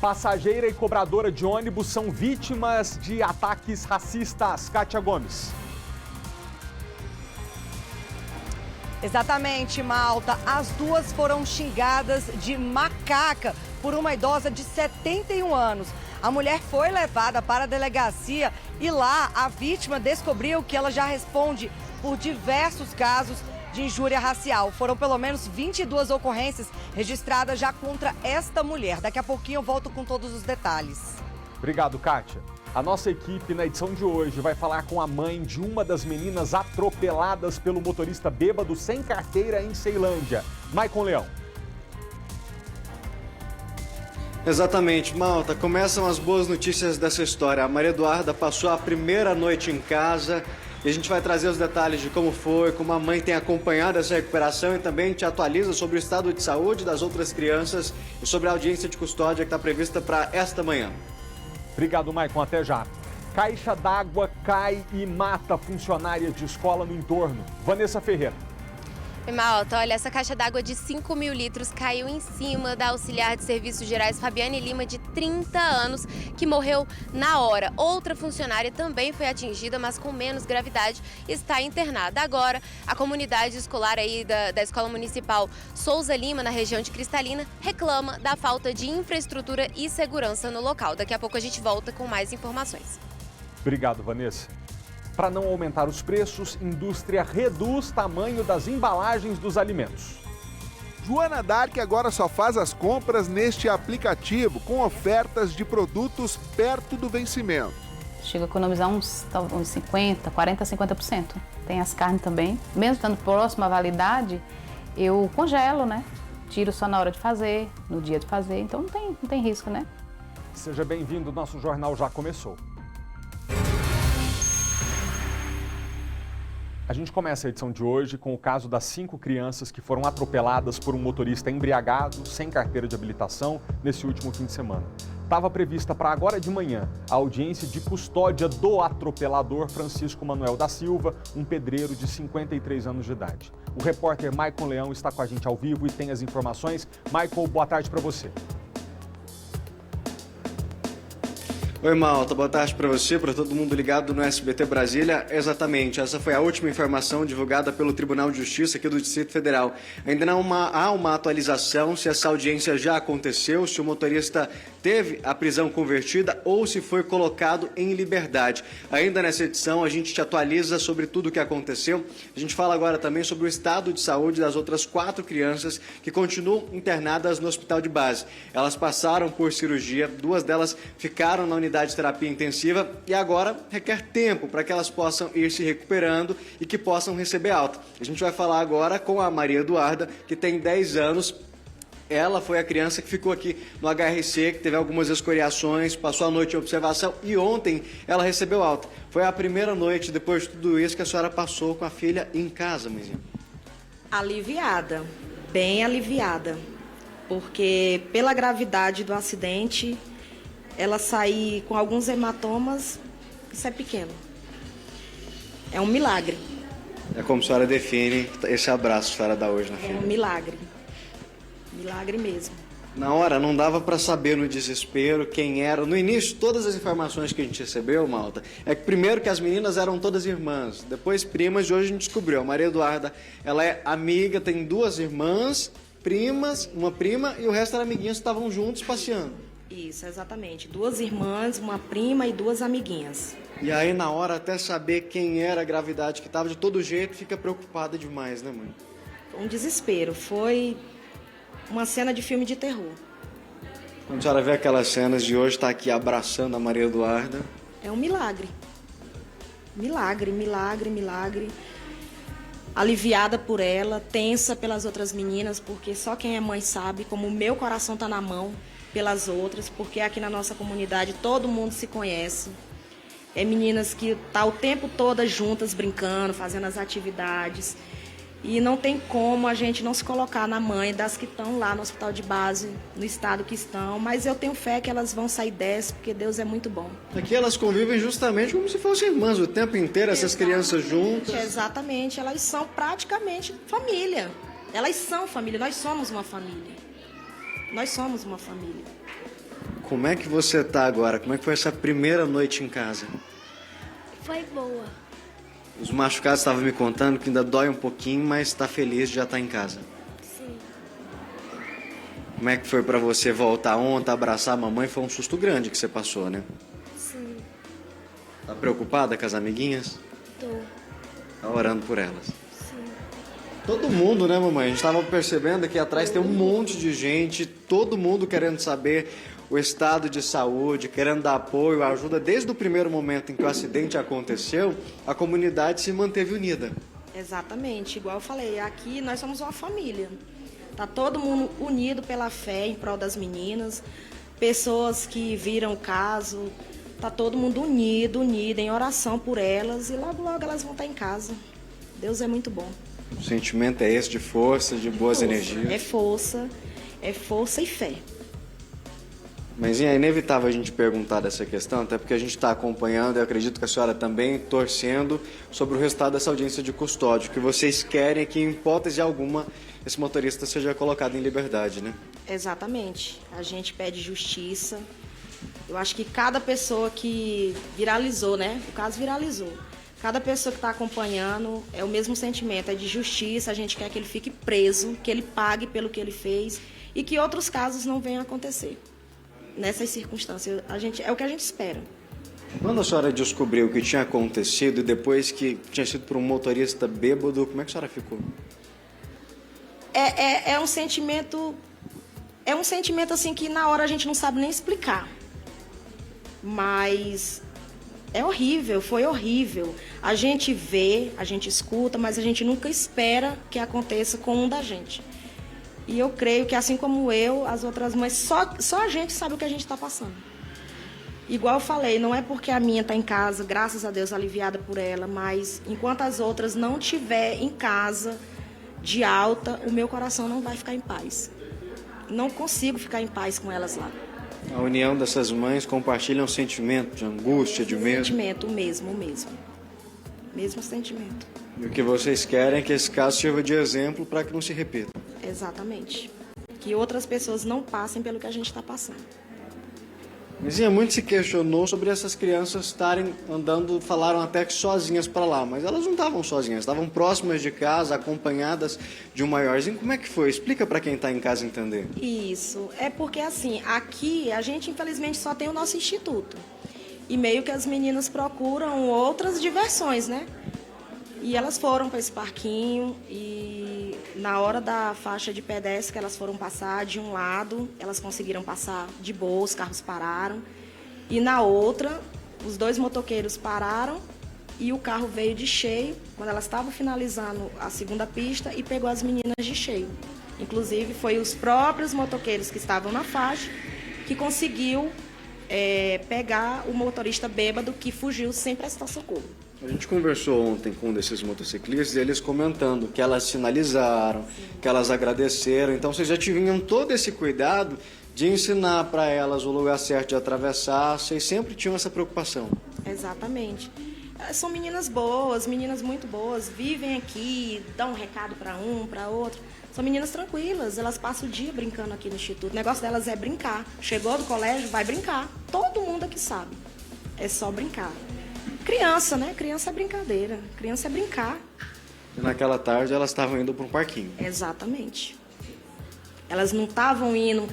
Passageira e cobradora de ônibus são vítimas de ataques racistas. Kátia Gomes. Exatamente, Malta. As duas foram xingadas de macaca por uma idosa de 71 anos. A mulher foi levada para a delegacia e lá a vítima descobriu que ela já responde por diversos casos de injúria racial. Foram pelo menos 22 ocorrências registradas já contra esta mulher. Daqui a pouquinho eu volto com todos os detalhes. Obrigado, Kátia. A nossa equipe, na edição de hoje, vai falar com a mãe de uma das meninas atropeladas pelo motorista bêbado sem carteira em Ceilândia. Maicon Leão. Exatamente, Malta. Começam as boas notícias dessa história. A Maria Eduarda passou a primeira noite em casa e a gente vai trazer os detalhes de como foi, como a mãe tem acompanhado essa recuperação e também te atualiza sobre o estado de saúde das outras crianças e sobre a audiência de custódia que está prevista para esta manhã. Obrigado, Maicon. Até já. Caixa d'água cai e mata funcionária de escola no entorno. Vanessa Ferreira. Malta, olha, essa caixa d'água de 5.000 litros caiu em cima da auxiliar de serviços gerais Fabiane Lima, de 30 anos, que morreu na hora. Outra funcionária também foi atingida, mas com menos gravidade, está internada. Agora, a comunidade escolar aí da Escola Municipal Souza Lima, na região de Cristalina, reclama da falta de infraestrutura e segurança no local. Daqui a pouco a gente volta com mais informações. Obrigado, Vanessa. Para não aumentar os preços, indústria reduz tamanho das embalagens dos alimentos. Joana Dark agora só faz as compras neste aplicativo com ofertas de produtos perto do vencimento. Chega a economizar uns 50%, 40%, 50%. Tem as carnes também. Mesmo estando próximo à validade, eu congelo, né? Tiro só na hora de fazer, no dia de fazer. Então não tem risco, né? Seja bem-vindo, nosso jornal já começou. A gente começa a edição de hoje com o caso das 5 crianças que foram atropeladas por um motorista embriagado, sem carteira de habilitação, nesse último fim de semana. Estava prevista para agora de manhã a audiência de custódia do atropelador Francisco Manuel da Silva, um pedreiro de 53 anos de idade. O repórter Maicon Leão está com a gente ao vivo e tem as informações. Maicon, boa tarde para você. Oi, Malta, boa tarde para você, para todo mundo ligado no SBT Brasília. Exatamente, essa foi a última informação divulgada pelo Tribunal de Justiça aqui do Distrito Federal. Ainda não há uma atualização se essa audiência já aconteceu, se o motorista teve a prisão convertida ou se foi colocado em liberdade. Ainda nessa edição a gente te atualiza sobre tudo o que aconteceu. A gente fala agora também sobre o estado de saúde das outras 4 crianças que continuam internadas no hospital de base. Elas passaram por cirurgia, 2 delas ficaram na unidade de terapia intensiva e agora requer tempo para que elas possam ir se recuperando e que possam receber alta. A gente vai falar agora com a Maria Eduarda, que tem 10 anos. Ela foi a criança que ficou aqui no HRC, que teve algumas escoriações, passou a noite em observação e ontem ela recebeu alta. Foi a primeira noite, depois de tudo isso, que a senhora passou com a filha em casa, mãezinha. Aliviada, bem aliviada, porque pela gravidade do acidente, ela sair com alguns hematomas, isso é pequeno. É um milagre. É como a senhora define esse abraço que a senhora dá hoje na filha. É um milagre. Milagre mesmo. Na hora não dava para saber no desespero quem era. No início, todas as informações que a gente recebeu, Malta, é que primeiro que as meninas eram todas irmãs, depois primas, e hoje a gente descobriu. A Maria Eduarda, ela é amiga, tem 2 irmãs, primas, uma prima, e o resto eram amiguinhos que estavam juntos passeando. Isso, exatamente. 2 irmãs, uma prima e 2 amiguinhas. E aí, na hora, até saber quem era a gravidade que estava, de todo jeito, fica preocupada demais, né, mãe? Foi um desespero. Foi uma cena de filme de terror. Quando a senhora vê aquelas cenas de hoje, está aqui abraçando a Maria Eduarda. É um milagre. Milagre, milagre, milagre. Aliviada por ela, tensa pelas outras meninas, porque só quem é mãe sabe como o meu coração está na mão pelas outras, porque aqui na nossa comunidade todo mundo se conhece. É meninas que tá o tempo todo juntas, brincando, fazendo as atividades. E não tem como a gente não se colocar na mãe das que estão lá no hospital de base, no estado que estão. Mas eu tenho fé que elas vão sair dessa, porque Deus é muito bom. Aqui elas convivem justamente como se fossem irmãs o tempo inteiro, essas crianças juntas. Exatamente, elas são praticamente família. Elas são família, nós somos uma família. Nós somos uma família. como é que você tá agora? Como é que foi essa primeira noite em casa? Foi boa. Os machucados estavam me contando que ainda dói um pouquinho, mas está feliz de já estar em casa. Sim. Como é que foi pra você voltar ontem, abraçar a mamãe? Foi um susto grande que você passou, né? Sim. Tá preocupada com as amiguinhas? Tô. Tá orando por elas. Sim. Todo mundo, né, mamãe? A gente estava percebendo aqui atrás tem um monte de gente, todo mundo querendo saber o estado de saúde, querendo dar apoio, ajuda. Desde o primeiro momento em que o acidente aconteceu, a comunidade se manteve unida. Exatamente, igual eu falei, aqui nós somos uma família. Tá todo mundo unido pela fé em prol das meninas, pessoas que viram o caso, tá todo mundo unido em oração por elas e logo logo elas vão estar em casa. Deus é muito bom. O sentimento é esse de força, de boas energias. É força e fé. Mas é inevitável a gente perguntar dessa questão, até porque a gente está acompanhando, e acredito que a senhora também, torcendo sobre o resultado dessa audiência de custódia. O que vocês querem é que, em hipótese alguma, esse motorista seja colocado em liberdade, né? Exatamente. A gente pede justiça. Eu acho que cada pessoa que viralizou, né? O caso viralizou. Cada pessoa que está acompanhando é o mesmo sentimento, é de justiça. A gente quer que ele fique preso, que ele pague pelo que ele fez e que outros casos não venham a acontecer. Nessas circunstâncias, é o que a gente espera. Quando a senhora descobriu o que tinha acontecido e depois que tinha sido por um motorista bêbado, como é que a senhora ficou? É um sentimento assim que na hora a gente não sabe nem explicar. Mas é horrível, foi horrível. A gente vê, a gente escuta, mas a gente nunca espera que aconteça com um da gente. E eu creio que assim como eu, as outras mães, só a gente sabe o que a gente está passando. Igual eu falei, não é porque a minha está em casa, graças a Deus, aliviada por ela, mas enquanto as outras não estiver em casa, de alta, o meu coração não vai ficar em paz. Não consigo ficar em paz com elas lá. A união dessas mães compartilha um sentimento de angústia, de medo? Sentimento, o mesmo. Mesmo sentimento. E o que vocês querem é que esse caso sirva de exemplo para que não se repita. Exatamente. Que outras pessoas não passem pelo que a gente está passando. Mizinha, muito se questionou sobre essas crianças estarem andando, falaram até que sozinhas para lá, mas elas não estavam sozinhas, estavam próximas de casa, acompanhadas de um maiorzinho. Como é que foi? Explica para quem está em casa entender. Isso, é porque assim, aqui a gente infelizmente só tem o nosso instituto. E meio que as meninas procuram outras diversões, né? E elas foram para esse parquinho e na hora da faixa de pedestre que elas foram passar de um lado, elas conseguiram passar de boa, os carros pararam. E na outra, os dois motoqueiros pararam e o carro veio de cheio, quando elas estavam finalizando a segunda pista e pegou as meninas de cheio. Inclusive, foi os próprios motoqueiros que estavam na faixa que conseguiu pegar o motorista bêbado que fugiu sem prestar socorro. A gente conversou ontem com um desses motociclistas e eles comentando que elas sinalizaram, que elas agradeceram. Então, vocês já tinham todo esse cuidado de ensinar para elas o lugar certo de atravessar. Vocês sempre tinham essa preocupação. Exatamente. São meninas boas, meninas muito boas, vivem aqui, dão um recado para um, para outro. São meninas tranquilas, elas passam o dia brincando aqui no instituto. O negócio delas é brincar. Chegou do colégio, vai brincar. Todo mundo aqui sabe. É só brincar. Criança, né? Criança é brincadeira. Criança é brincar. E naquela tarde elas estavam indo para um parquinho. Exatamente. Elas não estavam indo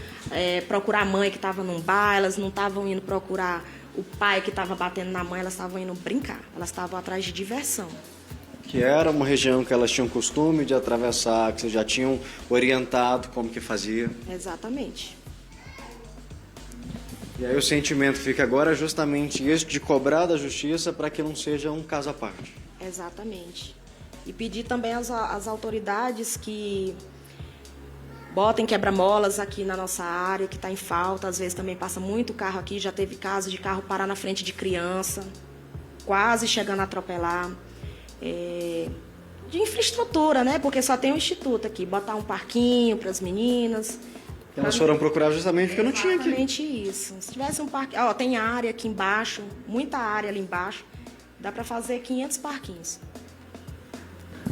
procurar a mãe que estava num bar, elas não estavam indo procurar o pai que estava batendo na mãe, elas estavam indo brincar. Elas estavam atrás de diversão. Que era uma região que elas tinham costume de atravessar, que vocês já tinham orientado como que fazia. Exatamente. E aí o sentimento fica agora justamente esse de cobrar da justiça para que não seja um caso à parte. Exatamente. E pedir também às autoridades que botem quebra-molas aqui na nossa área, que está em falta. Às vezes também passa muito carro aqui, já teve caso de carro parar na frente de criança, quase chegando a atropelar. De infraestrutura, né? Porque só tem um instituto aqui. Botar um parquinho para as meninas. Elas foram procurar justamente porque não tinha aqui. Exatamente isso. Se tivesse um parque... Ó, tem área aqui embaixo, muita área ali embaixo. Dá para fazer 500 parquinhos.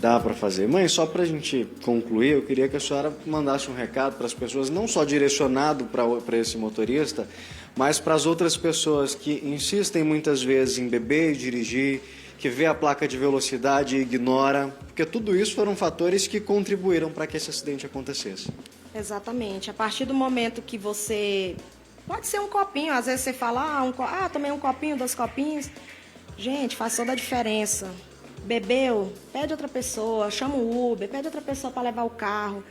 Dá para fazer. Mãe, só para a gente concluir, eu queria que a senhora mandasse um recado para as pessoas, não só direcionado para esse motorista, mas para as outras pessoas que insistem muitas vezes em beber e dirigir, que vê a placa de velocidade e ignora, porque tudo isso foram fatores que contribuíram para que esse acidente acontecesse. Exatamente. A partir do momento que você... Pode ser um copinho, às vezes você fala, tomei um copinho, 2 copinhos. Gente, faz toda a diferença. Bebeu, pede outra pessoa, chama o Uber, pede outra pessoa para levar o carro.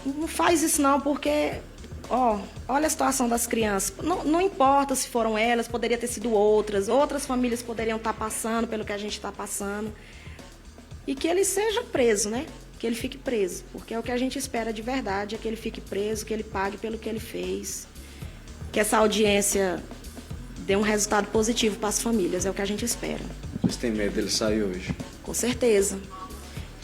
Não faz isso não, porque... olha a situação das crianças. Não importa se foram elas, poderia ter sido outras famílias poderiam estar passando pelo que a gente está passando. E que ele seja preso, né? Que ele fique preso, porque é o que a gente espera de verdade, é que ele fique preso, que ele pague pelo que ele fez, que essa audiência dê um resultado positivo para as famílias, é o que a gente espera. Vocês têm medo dele sair hoje? Com certeza,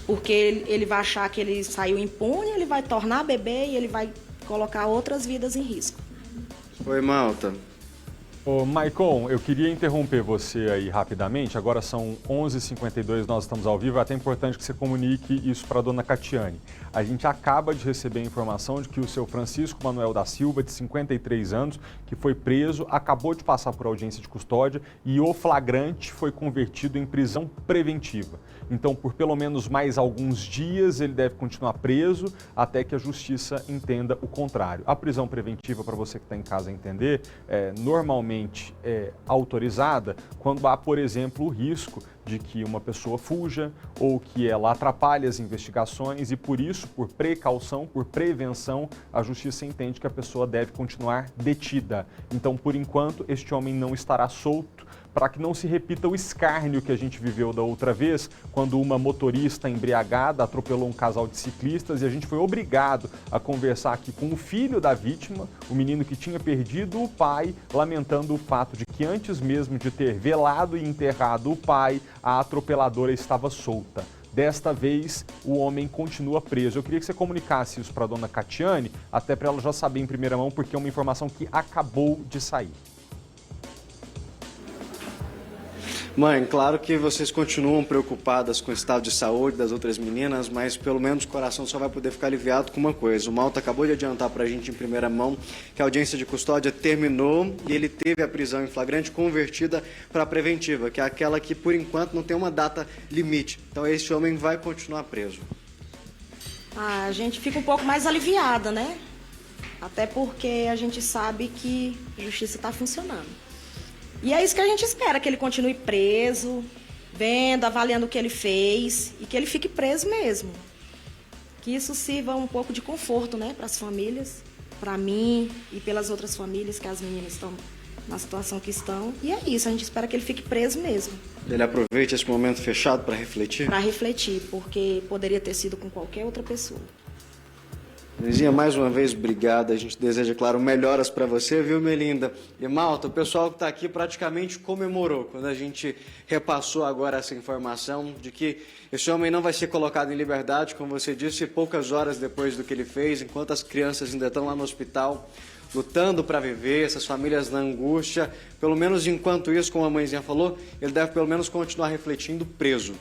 porque ele vai achar que ele saiu impune, ele vai tornar a beber e ele vai colocar outras vidas em risco. Oi, Malta. Ô, Maicon, eu queria interromper você aí rapidamente. Agora são 11h52, nós estamos ao vivo. É até importante que você comunique isso para a dona Catiane. A gente acaba de receber a informação de que o seu Francisco Manuel da Silva, de 53 anos, que foi preso, acabou de passar por audiência de custódia e o flagrante foi convertido em prisão preventiva. Então, por pelo menos mais alguns dias, ele deve continuar preso até que a justiça entenda o contrário. A prisão preventiva, para você que está em casa entender, normalmente é autorizada quando há, por exemplo, o risco de que uma pessoa fuja ou que ela atrapalhe as investigações e por isso, por precaução, por prevenção, a justiça entende que a pessoa deve continuar detida. Então, por enquanto, este homem não estará solto, para que não se repita o escárnio que a gente viveu da outra vez, quando uma motorista embriagada atropelou um casal de ciclistas e a gente foi obrigado a conversar aqui com o filho da vítima, o menino que tinha perdido o pai, lamentando o fato de que antes mesmo de ter velado e enterrado o pai, a atropeladora estava solta. Desta vez, o homem continua preso. Eu queria que você comunicasse isso para a dona Catiane, até para ela já saber em primeira mão, porque é uma informação que acabou de sair. Mãe, claro que vocês continuam preocupadas com o estado de saúde das outras meninas, mas pelo menos o coração só vai poder ficar aliviado com uma coisa. O Malta acabou de adiantar pra gente em primeira mão que a audiência de custódia terminou e ele teve a prisão em flagrante convertida para preventiva, que é aquela que por enquanto não tem uma data limite. Então esse homem vai continuar preso. A gente fica um pouco mais aliviada, né? Até porque a gente sabe que a justiça está funcionando. E é isso que a gente espera, que ele continue preso, vendo, avaliando o que ele fez e que ele fique preso mesmo. Que isso sirva um pouco de conforto, né, para as famílias, para mim e pelas outras famílias que as meninas estão na situação que estão. E é isso, a gente espera que ele fique preso mesmo. Ele aproveite esse momento fechado para refletir? Para refletir, porque poderia ter sido com qualquer outra pessoa. Luizinha, mais uma vez, obrigada. A gente deseja, claro, melhoras para você, viu, Melinda? E, Malta, o pessoal que está aqui praticamente comemorou quando a gente repassou agora essa informação de que esse homem não vai ser colocado em liberdade, como você disse, poucas horas depois do que ele fez, enquanto as crianças ainda estão lá no hospital, lutando para viver, essas famílias na angústia. Pelo menos enquanto isso, como a mãezinha falou, ele deve pelo menos continuar refletindo preso.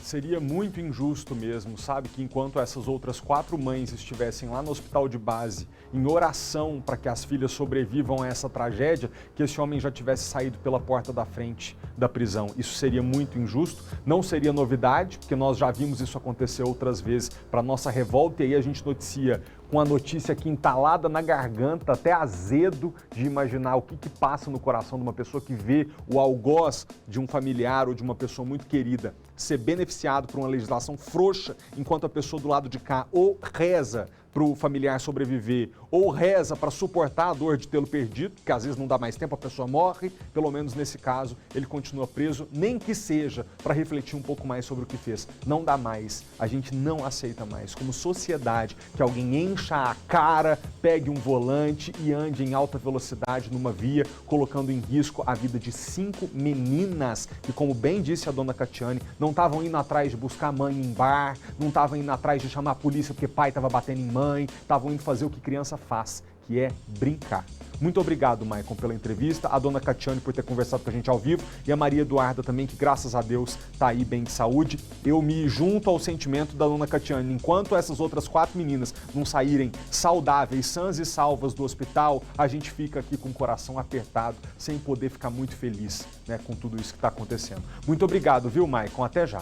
Seria muito injusto mesmo, sabe, que enquanto essas outras 4 mães estivessem lá no hospital de base em oração para que as filhas sobrevivam a essa tragédia, que esse homem já tivesse saído pela porta da frente da prisão. Isso seria muito injusto, não seria novidade, porque nós já vimos isso acontecer outras vezes para nossa revolta e aí a gente noticia com a notícia aqui entalada na garganta, até azedo de imaginar o que passa no coração de uma pessoa que vê o algoz de um familiar ou de uma pessoa muito querida ser beneficiado por uma legislação frouxa, enquanto a pessoa do lado de cá ou reza para o familiar sobreviver ou reza para suportar a dor de tê-lo perdido, que às vezes não dá mais tempo, a pessoa morre, pelo menos nesse caso ele continua preso, nem que seja para refletir um pouco mais sobre o que fez. Não dá mais, a gente não aceita mais, como sociedade, que alguém encha a cara, pegue um volante e ande em alta velocidade numa via, colocando em risco a vida de 5 meninas, que como bem disse a dona Catiane, não estavam indo atrás de buscar mãe em bar, não estavam indo atrás de chamar a polícia porque pai estava batendo em mãe, estavam indo fazer o que criança faz, que é brincar. Muito obrigado, Maicon, pela entrevista, a dona Catiane por ter conversado com a gente ao vivo e a Maria Eduarda também, que graças a Deus está aí bem de saúde. Eu me junto ao sentimento da dona Catiane. Enquanto essas outras 4 meninas não saírem saudáveis, sãs e salvas do hospital, a gente fica aqui com o coração apertado, sem poder ficar muito feliz, né, com tudo isso que está acontecendo. Muito obrigado, viu, Maicon? Até já.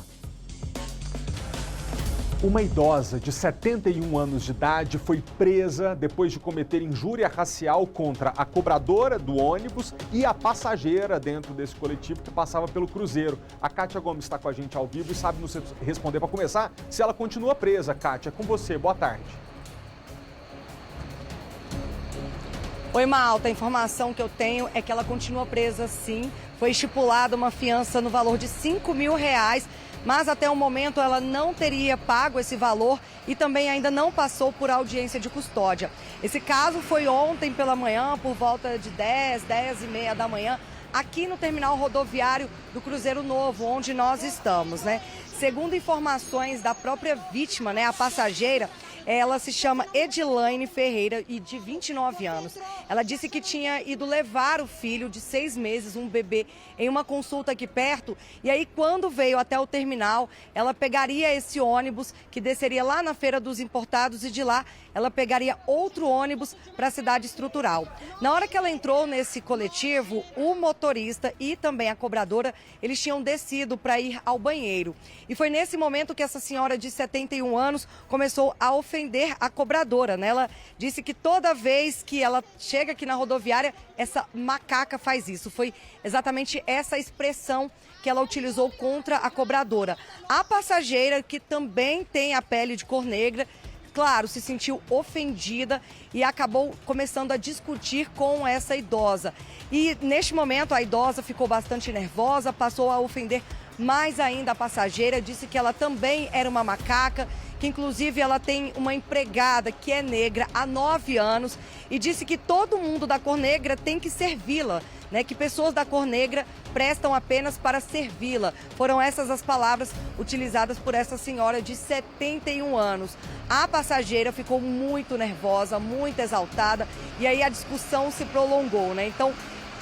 Uma idosa de 71 anos de idade foi presa depois de cometer injúria racial contra a cobradora do ônibus e a passageira dentro desse coletivo que passava pelo cruzeiro. A Kátia Gomes está com a gente ao vivo e sabe nos responder para começar se ela continua presa. Kátia, é com você. Boa tarde. Oi, Malta. A informação que eu tenho é que ela continua presa, sim. Foi estipulada uma fiança no valor de R$5 mil, mas até o momento ela não teria pago esse valor e também ainda não passou por audiência de custódia. Esse caso foi ontem pela manhã, por volta de 10h30 da manhã, aqui no terminal rodoviário do Cruzeiro Novo, onde nós estamos, né? Segundo informações da própria vítima, né, a passageira, ela se chama Edilaine Ferreira e de 29 anos. Ela disse que tinha ido levar o filho de 6 meses, um bebê, em uma consulta aqui perto. E aí, quando veio até o terminal, ela pegaria esse ônibus que desceria lá na Feira dos Importados e de lá ela pegaria outro ônibus para a cidade estrutural. Na hora que ela entrou nesse coletivo, o motorista e também a cobradora, eles tinham descido para ir ao banheiro. E foi nesse momento que essa senhora de 71 anos começou a ofender a cobradora, né? Ela disse que toda vez que ela chega aqui na rodoviária, essa macaca faz isso. Foi exatamente essa expressão que ela utilizou contra a cobradora. A passageira, que também tem a pele de cor negra, claro, se sentiu ofendida e acabou começando a discutir com essa idosa. E neste momento a idosa ficou bastante nervosa, passou a ofender mais ainda a passageira, disse que ela também era uma macaca, que inclusive ela tem uma empregada que é negra há 9 anos e disse que todo mundo da cor negra tem que servi-la, né? Que pessoas da cor negra prestam apenas para servi-la. Foram essas as palavras utilizadas por essa senhora de 71 anos. A passageira ficou muito nervosa, muito exaltada e aí a discussão se prolongou, né? Então,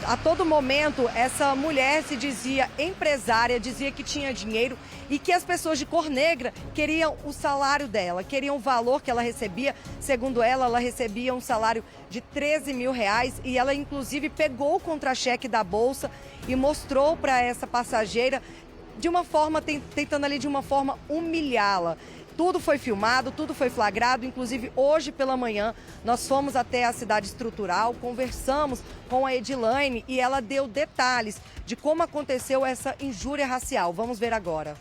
a todo momento, essa mulher se dizia empresária, dizia que tinha dinheiro e que as pessoas de cor negra queriam o salário dela, queriam o valor que ela recebia. Segundo ela recebia um salário de R$13 mil e ela, inclusive, pegou o contra-cheque da bolsa e mostrou para essa passageira de uma forma, tentando ali de uma forma humilhá-la. Tudo foi filmado, tudo foi flagrado, inclusive hoje pela manhã nós fomos até a cidade estrutural, conversamos com a Edilaine e ela deu detalhes de como aconteceu essa injúria racial. Vamos ver agora.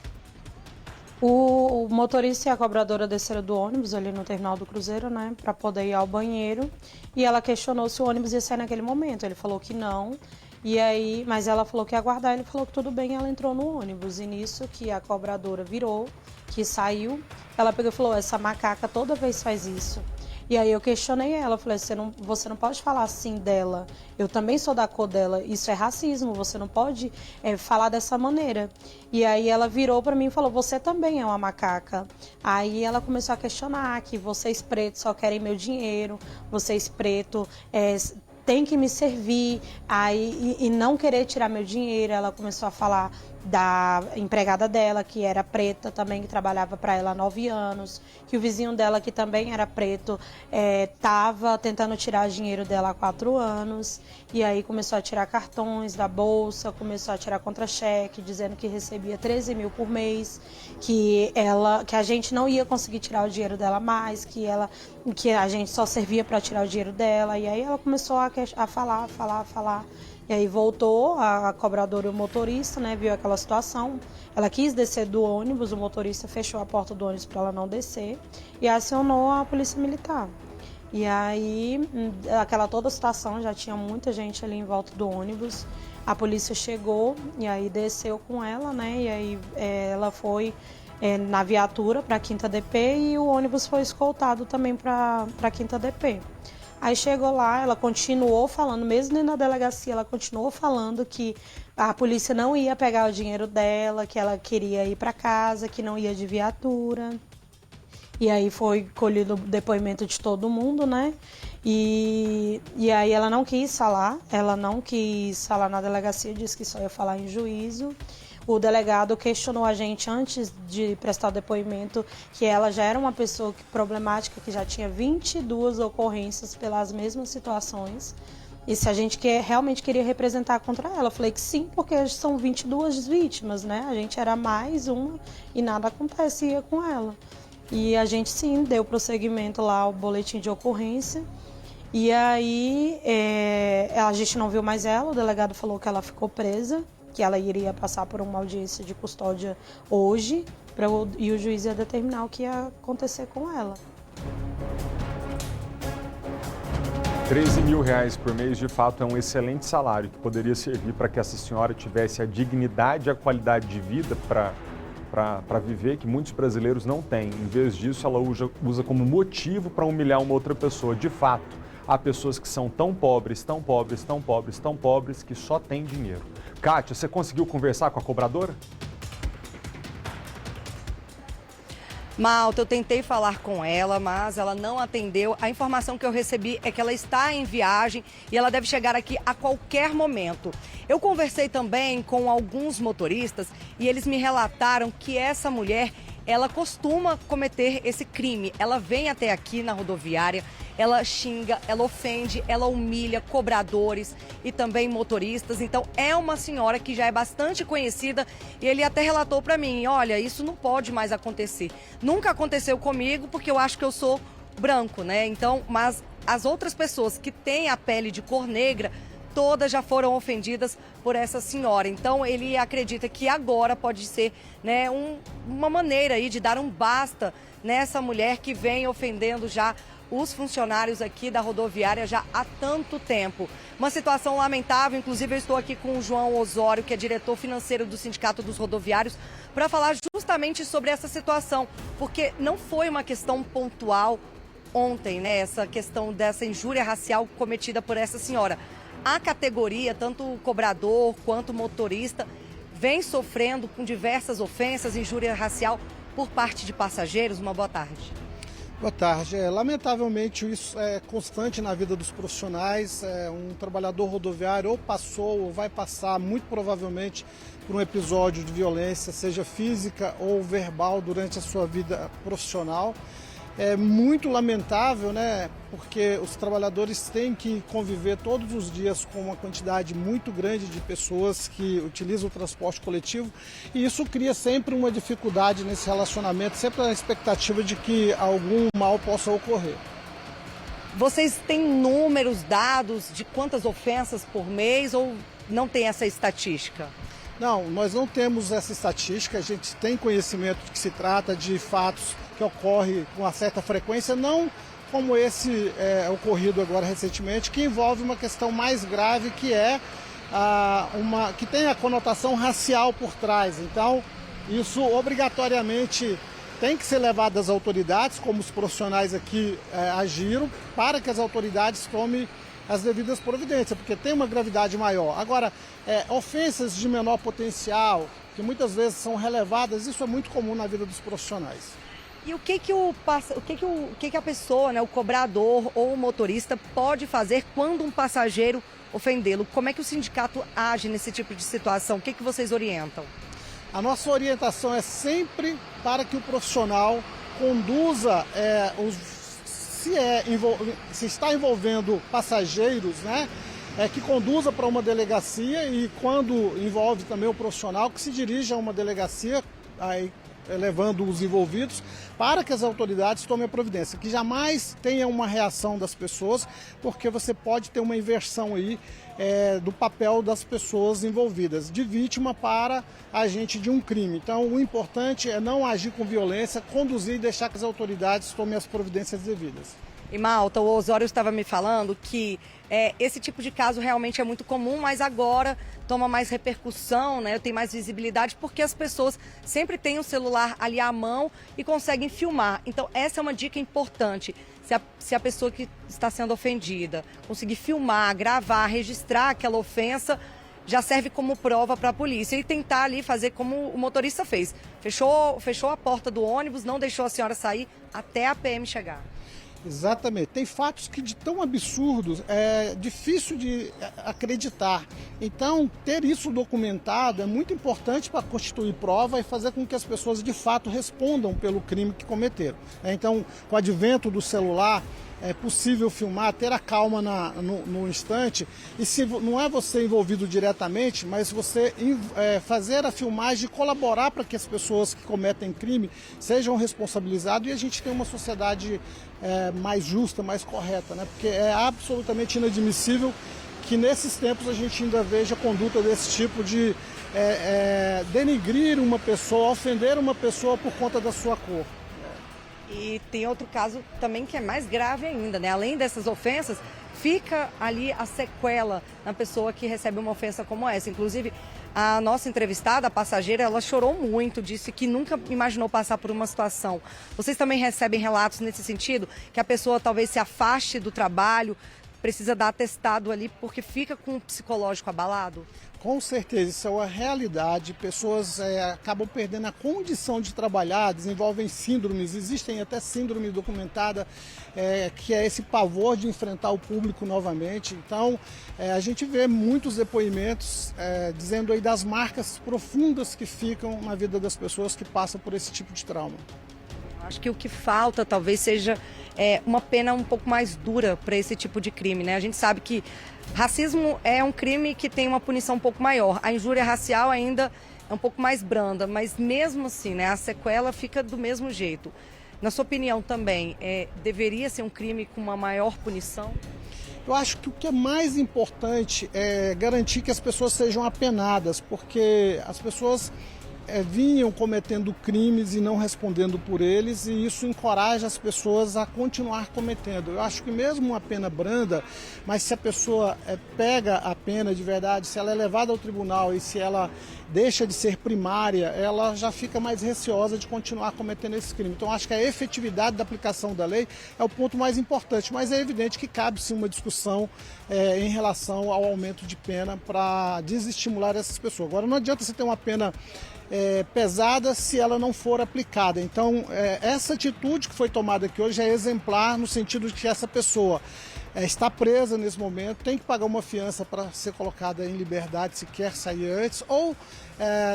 O motorista e a cobradora desceram do ônibus ali no terminal do Cruzeiro, né, para poder ir ao banheiro e ela questionou se o ônibus ia sair naquele momento. Ele falou que não. E aí, mas ela falou que ia aguardar, ele falou que tudo bem, ela entrou no ônibus. E nisso que a cobradora virou, que saiu, ela pegou e falou, essa macaca toda vez faz isso. E aí eu questionei ela, falei, você não pode falar assim dela, eu também sou da cor dela, isso é racismo, você não pode falar dessa maneira. E aí ela virou para mim e falou, você também é uma macaca. Aí ela começou a questionar que vocês pretos só querem meu dinheiro, vocês pretos tem que me servir, aí, e não querer tirar meu dinheiro. Ela começou a falar da empregada dela, que era preta também, que trabalhava para ela há 9 anos, que o vizinho dela, que também era preto, estava tentando tirar dinheiro dela há 4 anos, e aí começou a tirar cartões da bolsa, começou a tirar contra-cheque, dizendo que recebia 13 mil por mês, que a gente não ia conseguir tirar o dinheiro dela mais, que a gente só servia para tirar o dinheiro dela, e aí ela começou a falar. E aí voltou a cobradora e o motorista, né, viu aquela situação. Ela quis descer do ônibus, o motorista fechou a porta do ônibus para ela não descer e acionou a polícia militar. E aí, aquela toda a situação, já tinha muita gente ali em volta do ônibus. A polícia chegou e aí desceu com ela, né, e aí ela foi na viatura para a 5ª DP e o ônibus foi escoltado também para a 5ª DP. Aí chegou lá, ela continuou falando, mesmo dentro da delegacia, ela continuou falando que a polícia não ia pegar o dinheiro dela, que ela queria ir para casa, que não ia de viatura. E aí foi colhido o depoimento de todo mundo, né? E aí ela não quis falar na delegacia, disse que só ia falar em juízo. O delegado questionou a gente antes de prestar o depoimento que ela já era uma pessoa problemática, que já tinha 22 ocorrências pelas mesmas situações. E se a gente realmente queria representar contra ela. Eu falei que sim, porque são 22 vítimas, né? A gente era mais uma e nada acontecia com ela. E a gente sim deu prosseguimento lá ao boletim de ocorrência. E aí a gente não viu mais ela, o delegado falou que ela ficou presa, que ela iria passar por uma audiência de custódia hoje, e o juiz ia determinar o que ia acontecer com ela. R$13.000 por mês, de fato, é um excelente salário que poderia servir para que essa senhora tivesse a dignidade e a qualidade de vida para viver, que muitos brasileiros não têm. Em vez disso, ela usa como motivo para humilhar uma outra pessoa. De fato, há pessoas que são tão pobres, tão pobres, tão pobres, tão pobres, que só têm dinheiro. Kátia, você conseguiu conversar com a cobradora? Malta, eu tentei falar com ela, mas ela não atendeu. A informação que eu recebi é que ela está em viagem e ela deve chegar aqui a qualquer momento. Eu conversei também com alguns motoristas e eles me relataram que essa mulher, ela costuma cometer esse crime. Ela vem até aqui na rodoviária, ela xinga, ela ofende, ela humilha cobradores e também motoristas. Então é uma senhora que já é bastante conhecida e ele até relatou para mim, olha, isso não pode mais acontecer. Nunca aconteceu comigo porque eu acho que eu sou branco, né? Então, mas as outras pessoas que têm a pele de cor negra, todas já foram ofendidas por essa senhora. Então ele acredita que agora pode ser, né, uma maneira aí de dar um basta nessa mulher que vem ofendendo já os funcionários aqui da rodoviária já há tanto tempo. Uma situação lamentável, inclusive eu estou aqui com o João Osório, que é diretor financeiro do Sindicato dos Rodoviários, para falar justamente sobre essa situação, porque não foi uma questão pontual ontem, né, essa questão dessa injúria racial cometida por essa senhora. A categoria, tanto o cobrador quanto o motorista, vem sofrendo com diversas ofensas, injúria racial por parte de passageiros. Uma boa tarde. Boa tarde. Lamentavelmente isso é constante na vida dos profissionais. Um trabalhador rodoviário ou passou ou vai passar, muito provavelmente, por um episódio de violência, seja física ou verbal, durante a sua vida profissional. É muito lamentável, né? Porque os trabalhadores têm que conviver todos os dias com uma quantidade muito grande de pessoas que utilizam o transporte coletivo, e isso cria sempre uma dificuldade nesse relacionamento, sempre a expectativa de que algum mal possa ocorrer. Vocês têm números, dados de quantas ofensas por mês ou não tem essa estatística? Não, nós não temos essa estatística, a gente tem conhecimento de que se trata de fatos que ocorrem com uma certa frequência, não como esse ocorrido agora recentemente, que envolve uma questão mais grave, que é que tem a conotação racial por trás. Então, isso obrigatoriamente tem que ser levado às autoridades, como os profissionais aqui agiram, para que as autoridades tomem as devidas providências, porque tem uma gravidade maior. Agora, ofensas de menor potencial, que muitas vezes são relevadas, isso é muito comum na vida dos profissionais. E o que a pessoa, né, o cobrador ou o motorista pode fazer quando um passageiro ofendê-lo? Como é que o sindicato age nesse tipo de situação? O que vocês orientam? A nossa orientação é sempre para que o profissional conduza se está envolvendo passageiros, né, que conduza para uma delegacia, e quando envolve também o profissional, que se dirija a uma delegacia, levando os envolvidos, para que as autoridades tomem a providência, que jamais tenha uma reação das pessoas, porque você pode ter uma inversão aí do papel das pessoas envolvidas, de vítima para agente de um crime. Então, o importante é não agir com violência, conduzir e deixar que as autoridades tomem as providências devidas. E Malta, o Osório estava me falando que esse tipo de caso realmente é muito comum, mas agora toma mais repercussão, né? Tem mais visibilidade, porque as pessoas sempre têm o celular ali à mão e conseguem filmar. Então, essa é uma dica importante. Se a pessoa que está sendo ofendida conseguir filmar, gravar, registrar aquela ofensa, já serve como prova para a polícia, e tentar ali fazer como o motorista fez. Fechou a porta do ônibus, não deixou a senhora sair até a PM chegar. Exatamente. Tem fatos que de tão absurdos é difícil de acreditar. Então, ter isso documentado é muito importante para constituir prova e fazer com que as pessoas de fato respondam pelo crime que cometeram. Então, com o advento do celular, é possível filmar, ter a calma no instante, e se não é você envolvido diretamente, mas você fazer a filmagem e colaborar para que as pessoas que cometem crime sejam responsabilizadas e a gente tenha uma sociedade mais justa, mais correta, né? Porque é absolutamente inadmissível que nesses tempos a gente ainda veja conduta desse tipo de denigrir uma pessoa, ofender uma pessoa por conta da sua cor. E tem outro caso também que é mais grave ainda, né? Além dessas ofensas, fica ali a sequela na pessoa que recebe uma ofensa como essa. Inclusive, a nossa entrevistada, a passageira, ela chorou muito, disse que nunca imaginou passar por uma situação. Vocês também recebem relatos nesse sentido? Que a pessoa talvez se afaste do trabalho, precisa dar atestado ali porque fica com o psicológico abalado? Com certeza, isso é uma realidade. Pessoas acabam perdendo a condição de trabalhar, desenvolvem síndromes, existem até síndrome documentada, que é esse pavor de enfrentar o público novamente. Então, a gente vê muitos depoimentos dizendo aí das marcas profundas que ficam na vida das pessoas que passam por esse tipo de trauma. Acho que o que falta talvez seja uma pena um pouco mais dura para esse tipo de crime, né? A gente sabe que racismo é um crime que tem uma punição um pouco maior. A injúria racial ainda é um pouco mais branda, mas mesmo assim, né, a sequela fica do mesmo jeito. Na sua opinião também, deveria ser um crime com uma maior punição? Eu acho que o que é mais importante é garantir que as pessoas sejam apenadas, porque as pessoas vinham cometendo crimes e não respondendo por eles, e isso encoraja as pessoas a continuar cometendo. Eu acho que mesmo uma pena branda, mas se a pessoa pega a pena de verdade, se ela é levada ao tribunal e se ela deixa de ser primária, ela já fica mais receosa de continuar cometendo esse crime. Então acho que a efetividade da aplicação da lei é o ponto mais importante, mas é evidente que cabe sim uma discussão em relação ao aumento de pena para desestimular essas pessoas. Agora não adianta você ter uma pena pesada se ela não for aplicada. Então, essa atitude que foi tomada aqui hoje é exemplar no sentido de que essa pessoa está presa nesse momento, tem que pagar uma fiança para ser colocada em liberdade se quer sair antes, ou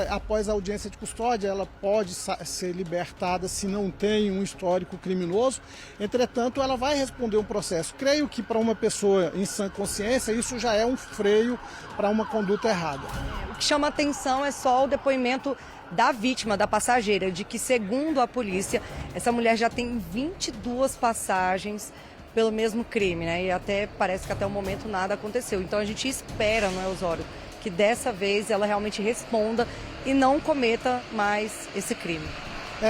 após a audiência de custódia ela pode ser libertada se não tem um histórico criminoso. Entretanto, ela vai responder um processo. Creio que para uma pessoa em sã consciência isso já é um freio para uma conduta errada. O que chama atenção é só o depoimento da vítima, da passageira, de que, segundo a polícia, essa mulher já tem 22 passagens pelo mesmo crime, né? E até parece que até o momento nada aconteceu. Então a gente espera, não é, Osório, que dessa vez ela realmente responda e não cometa mais esse crime.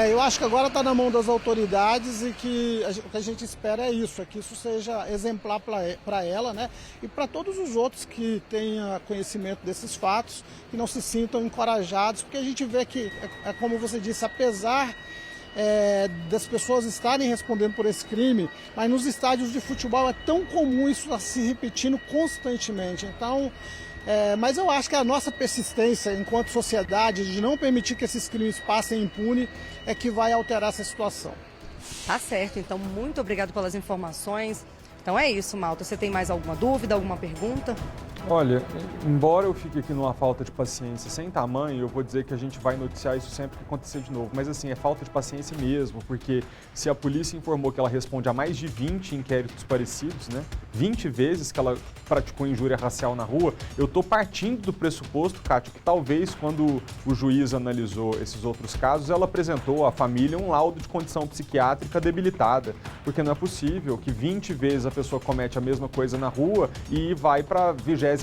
Eu acho que agora está na mão das autoridades e que o que a gente espera é isso, é que isso seja exemplar para ela, né? E para todos os outros que tenham conhecimento desses fatos, que não se sintam encorajados, porque a gente vê que, como você disse, apesar das pessoas estarem respondendo por esse crime, mas nos estádios de futebol é tão comum isso se repetindo constantemente. Então, mas eu acho que a nossa persistência enquanto sociedade de não permitir que esses crimes passem impune é que vai alterar essa situação. Tá certo, então muito obrigado pelas informações. Então é isso, Malta. Você tem mais alguma dúvida, alguma pergunta? Olha, embora eu fique aqui numa falta de paciência sem tamanho, eu vou dizer que a gente vai noticiar isso sempre que acontecer de novo. Mas assim, é falta de paciência mesmo, porque se a polícia informou que ela responde a mais de 20 inquéritos parecidos, né? 20 vezes que ela praticou injúria racial na rua, eu tô partindo do pressuposto, Cátia, que talvez quando o juiz analisou esses outros casos, ela apresentou à família um laudo de condição psiquiátrica debilitada. Porque não é possível que 20 vezes a pessoa comete a mesma coisa na rua e vai para a 22ª.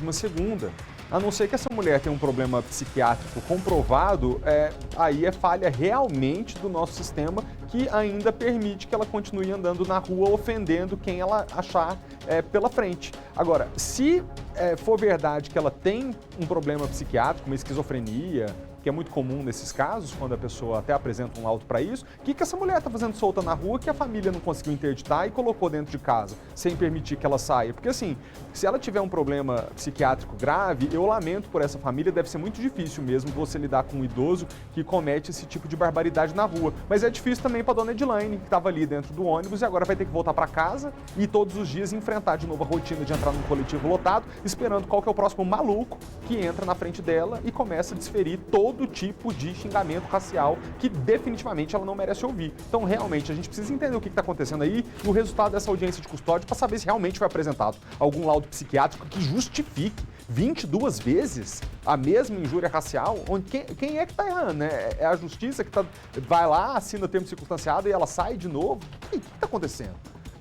A não ser que essa mulher tenha um problema psiquiátrico comprovado, aí é falha realmente do nosso sistema que ainda permite que ela continue andando na rua ofendendo quem ela achar pela frente. Agora, se for verdade que ela tem um problema psiquiátrico, uma esquizofrenia, que é muito comum nesses casos, quando a pessoa até apresenta um laudo para isso. O que essa mulher está fazendo solta na rua que a família não conseguiu interditar e colocou dentro de casa, sem permitir que ela saia? Porque assim, se ela tiver um problema psiquiátrico grave, eu lamento por essa família, deve ser muito difícil mesmo você lidar com um idoso que comete esse tipo de barbaridade na rua. Mas é difícil também para dona Edilaine, que estava ali dentro do ônibus e agora vai ter que voltar para casa e todos os dias enfrentar de novo a rotina de entrar num coletivo lotado, esperando qual que é o próximo maluco que entra na frente dela e começa a desferir todo tipo de xingamento racial que definitivamente ela não merece ouvir. Então, realmente, a gente precisa entender o que está acontecendo aí e o resultado dessa audiência de custódia para saber se realmente foi apresentado algum laudo psiquiátrico que justifique 22 vezes a mesma injúria racial. Quem é que está errando, né? É a justiça que vai lá, assina o termo circunstanciado e ela sai de novo? O que está acontecendo?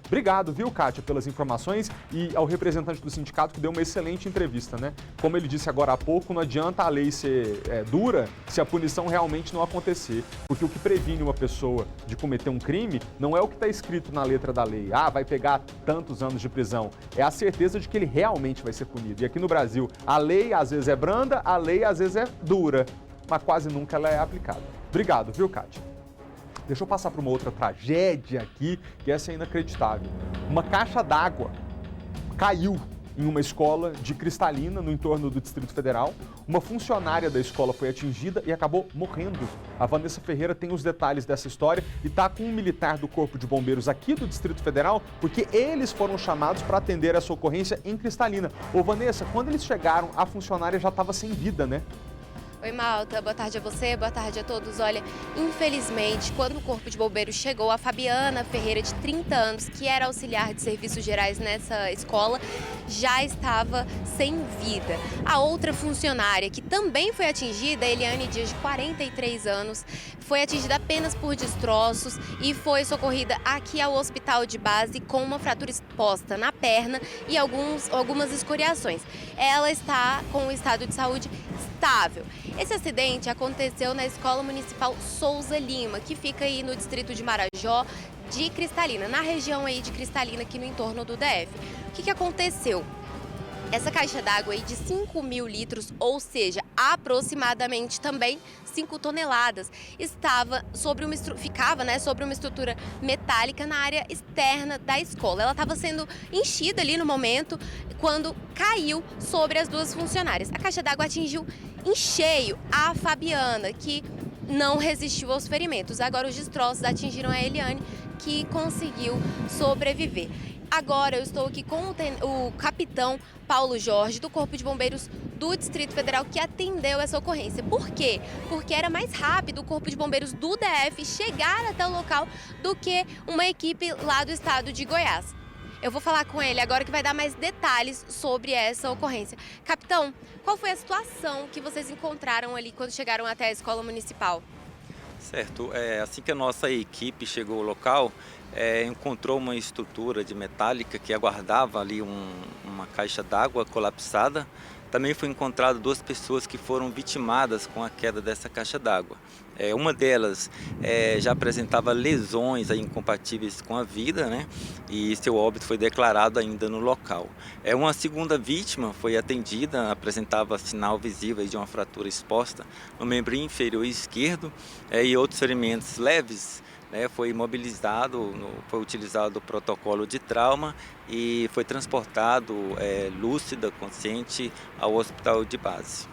Obrigado, viu, Kátia, pelas informações e ao representante do sindicato que deu uma excelente entrevista, né? Como ele disse agora há pouco, não adianta a lei ser dura se a punição realmente não acontecer. Porque o que previne uma pessoa de cometer um crime não é o que está escrito na letra da lei. Ah, vai pegar tantos anos de prisão. É a certeza de que ele realmente vai ser punido. E aqui no Brasil, a lei às vezes é branda, a lei às vezes é dura, mas quase nunca ela é aplicada. Obrigado, viu, Kátia? Deixa eu passar para uma outra tragédia aqui, que essa é inacreditável. Uma caixa d'água caiu em uma escola de Cristalina, no entorno do Distrito Federal. Uma funcionária da escola foi atingida e acabou morrendo. A Vanessa Ferreira tem os detalhes dessa história e está com um militar do Corpo de Bombeiros aqui do Distrito Federal, porque eles foram chamados para atender essa ocorrência em Cristalina. Ô Vanessa, quando eles chegaram, a funcionária já estava sem vida, né? Oi, Malta. Boa tarde a você, boa tarde a todos. Olha, infelizmente, quando o Corpo de Bombeiros chegou, a Fabiana Ferreira, de 30 anos, que era auxiliar de serviços gerais nessa escola, já estava sem vida. A outra funcionária, que também foi atingida, a Eliane Dias, de 43 anos, foi atingida apenas por destroços e foi socorrida aqui ao hospital de base com uma fratura exposta na perna e algumas escoriações. Ela está com um estado de saúde estável. Esse acidente aconteceu na Escola Municipal Souza Lima, que fica aí no distrito de Marajó, de Cristalina, na região aí de Cristalina, aqui no entorno do DF. O que aconteceu? Essa caixa d'água aí de 5.000 litros, ou seja, aproximadamente também 5 toneladas, ficava sobre uma estrutura metálica na área externa da escola. Ela estava sendo enchida ali no momento quando caiu sobre as duas funcionárias. A caixa d'água atingiu em cheio a Fabiana, que não resistiu aos ferimentos. Agora os destroços atingiram a Eliane, que conseguiu sobreviver. Agora eu estou aqui com o capitão Paulo Jorge, do Corpo de Bombeiros do Distrito Federal, que atendeu essa ocorrência. Por quê? Porque era mais rápido o Corpo de Bombeiros do DF chegar até o local do que uma equipe lá do estado de Goiás. Eu vou falar com ele agora, que vai dar mais detalhes sobre essa ocorrência. Capitão, qual foi a situação que vocês encontraram ali quando chegaram até a escola municipal? Certo, assim que a nossa equipe chegou ao local, encontrou uma estrutura de metálica que aguardava ali uma caixa d'água colapsada. Também foi encontrado 2 pessoas que foram vitimadas com a queda dessa caixa d'água. Uma delas já apresentava lesões incompatíveis com a vida, né? E seu óbito foi declarado ainda no local. Uma segunda vítima foi atendida, apresentava sinal visível de uma fratura exposta no membro inferior esquerdo e outros ferimentos leves. Foi imobilizado, foi utilizado o protocolo de trauma e foi transportado lúcida, consciente, ao hospital de base.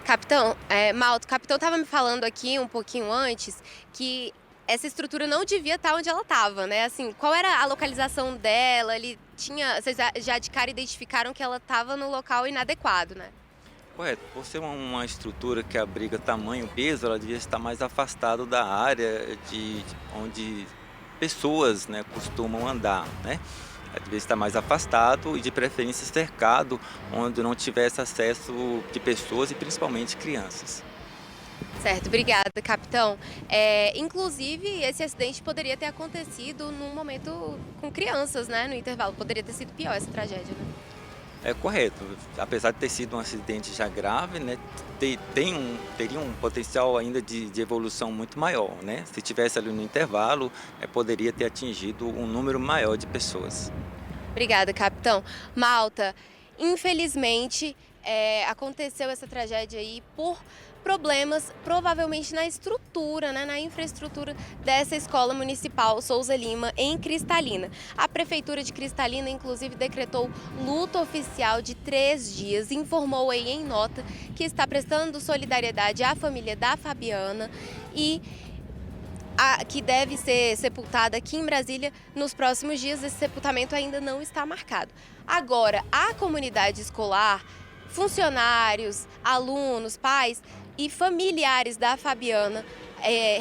Capitão, Malto, o capitão estava me falando aqui um pouquinho antes que essa estrutura não devia estar onde ela estava, né? Assim, qual era a localização dela? Vocês já de cara identificaram que ela estava no local inadequado, né? Correto. Por ser uma estrutura que abriga tamanho e peso, ela devia estar mais afastada da área onde pessoas, né, costumam andar, né? Ela devia estar mais afastado e, de preferência, cercado, onde não tivesse acesso de pessoas e principalmente crianças. Certo, obrigada, capitão. Inclusive, esse acidente poderia ter acontecido num momento com crianças, né, no intervalo. Poderia ter sido pior essa tragédia, né? Correto. Apesar de ter sido um acidente já grave, né, teria um potencial ainda de evolução muito maior, né? Se tivesse ali no intervalo, poderia ter atingido um número maior de pessoas. Obrigada, capitão. Malta, infelizmente, aconteceu essa tragédia aí por problemas provavelmente na estrutura, né, na infraestrutura dessa escola municipal Souza Lima, em Cristalina. A Prefeitura de Cristalina, inclusive, decretou luto oficial de 3 dias, informou aí em nota que está prestando solidariedade à família da Fabiana e que deve ser sepultada aqui em Brasília nos próximos dias. Esse sepultamento ainda não está marcado. Agora, a comunidade escolar, funcionários, alunos, pais e familiares da Fabiana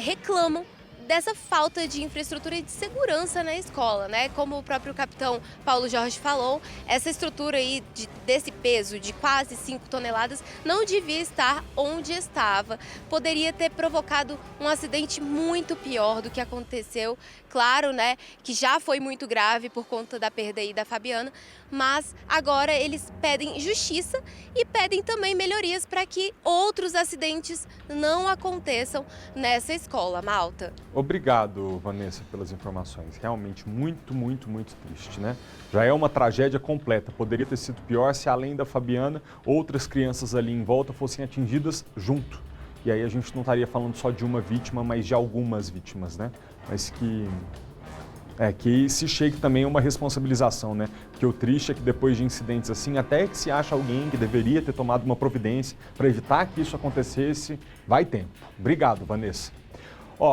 reclamam dessa falta de infraestrutura e de segurança na escola, né? Como o próprio capitão Paulo Jorge falou, essa estrutura aí desse peso de quase 5 toneladas não devia estar onde estava. Poderia ter provocado um acidente muito pior do que aconteceu. Claro, né, que já foi muito grave por conta da perda aí da Fabiana, mas agora eles pedem justiça e pedem também melhorias para que outros acidentes não aconteçam nessa escola, Malta. Obrigado, Vanessa, pelas informações. Realmente muito, muito, muito triste, né? Já é uma tragédia completa. Poderia ter sido pior se, além da Fabiana, outras crianças ali em volta fossem atingidas junto. E aí a gente não estaria falando só de uma vítima, mas de algumas vítimas, né? Mas que se chegue também a uma responsabilização, né? Porque o triste é que depois de incidentes assim, até que se acha alguém que deveria ter tomado uma providência para evitar que isso acontecesse, vai tempo. Obrigado, Vanessa.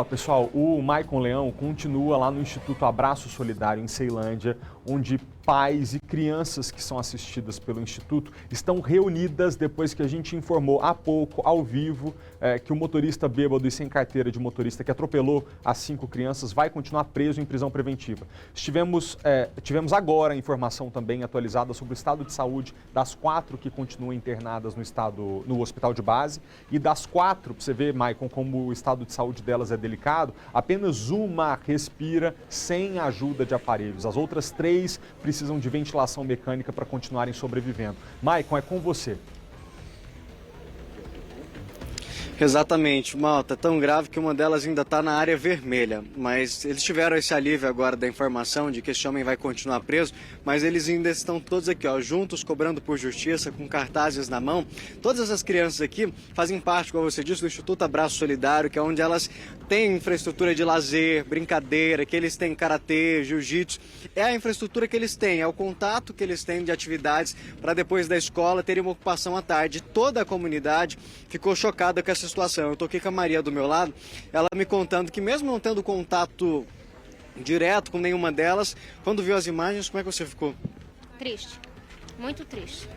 Pessoal, o Maicon Leão continua lá no Instituto Abraço Solidário, em Ceilândia, onde pais e crianças que são assistidas pelo Instituto estão reunidas depois que a gente informou há pouco, ao vivo, que o motorista bêbado e sem carteira de motorista que atropelou as 5 crianças vai continuar preso em prisão preventiva. Tivemos agora a informação também atualizada sobre o estado de saúde das 4 que continuam internadas no hospital de base, e das 4, para você ver, Maicon, como o estado de saúde delas é delicado, apenas uma respira sem a ajuda de aparelhos. As outras 3 precisam de ventilação mecânica para continuarem sobrevivendo. Maicon, é com você. Exatamente, Malta, é tão grave que uma delas ainda está na área vermelha, mas eles tiveram esse alívio agora da informação de que esse homem vai continuar preso, mas eles ainda estão todos aqui, juntos, cobrando por justiça, com cartazes na mão. Todas essas crianças aqui fazem parte, como você disse, do Instituto Abraço Solidário, que é onde elas têm infraestrutura de lazer, brincadeira, que eles têm karatê, jiu-jitsu. É a infraestrutura que eles têm, é o contato que eles têm de atividades para depois da escola terem uma ocupação à tarde. Toda a comunidade ficou chocada com essa situação. Eu estou aqui com a Maria do meu lado, ela me contando que mesmo não tendo contato direto com nenhuma delas, quando viu as imagens, como é que você ficou? Triste, muito triste.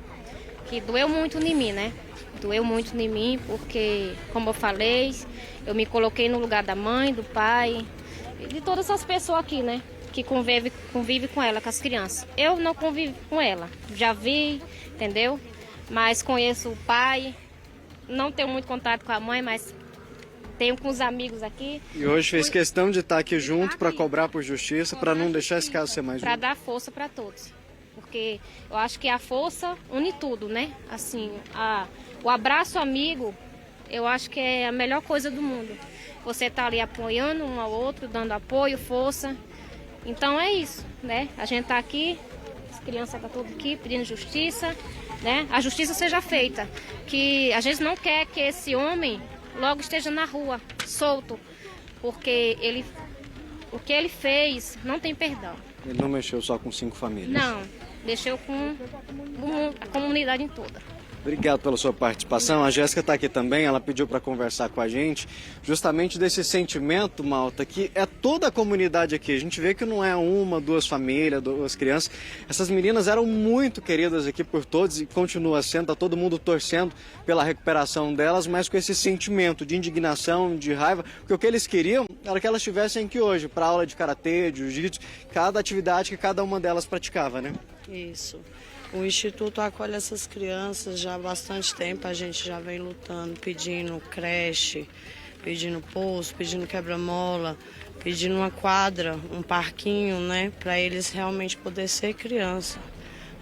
Que doeu muito em mim, né? Doeu muito em mim porque, como eu falei, eu me coloquei no lugar da mãe, do pai, de todas essas pessoas aqui, né? Que convive com ela, com as crianças. Eu não convivo com ela, já vi, entendeu? Mas conheço o pai. Não tenho muito contato com a mãe, mas tenho com os amigos aqui. E hoje fez questão de estar aqui junto para cobrar por justiça, para não deixar esse caso ser mais para dar força para todos. Porque eu acho que a força une tudo, né? Assim, o abraço amigo, eu acho que é a melhor coisa do mundo. Você tá ali apoiando um ao outro, dando apoio, força. Então é isso, né? A gente tá aqui, as crianças estão todas aqui pedindo justiça, né? A justiça seja feita, que a gente não quer que esse homem logo esteja na rua, solto, porque o que ele fez não tem perdão. Ele não mexeu só com 5 famílias? Não, mexeu com a comunidade toda. Obrigado pela sua participação. A Jéssica está aqui também, ela pediu para conversar com a gente justamente desse sentimento, Malta, que é toda a comunidade aqui. A gente vê que não é 1, 2 famílias, 2 crianças. Essas meninas eram muito queridas aqui por todos e continua sendo, está todo mundo torcendo pela recuperação delas, mas com esse sentimento de indignação, de raiva, porque o que eles queriam era que elas estivessem aqui hoje, para aula de karatê, de jiu-jitsu, cada atividade que cada uma delas praticava, né? Isso. O Instituto acolhe essas crianças já há bastante tempo, a gente já vem lutando, pedindo creche, pedindo poço, pedindo quebra-mola, pedindo uma quadra, um parquinho, né, para eles realmente poderem ser criança.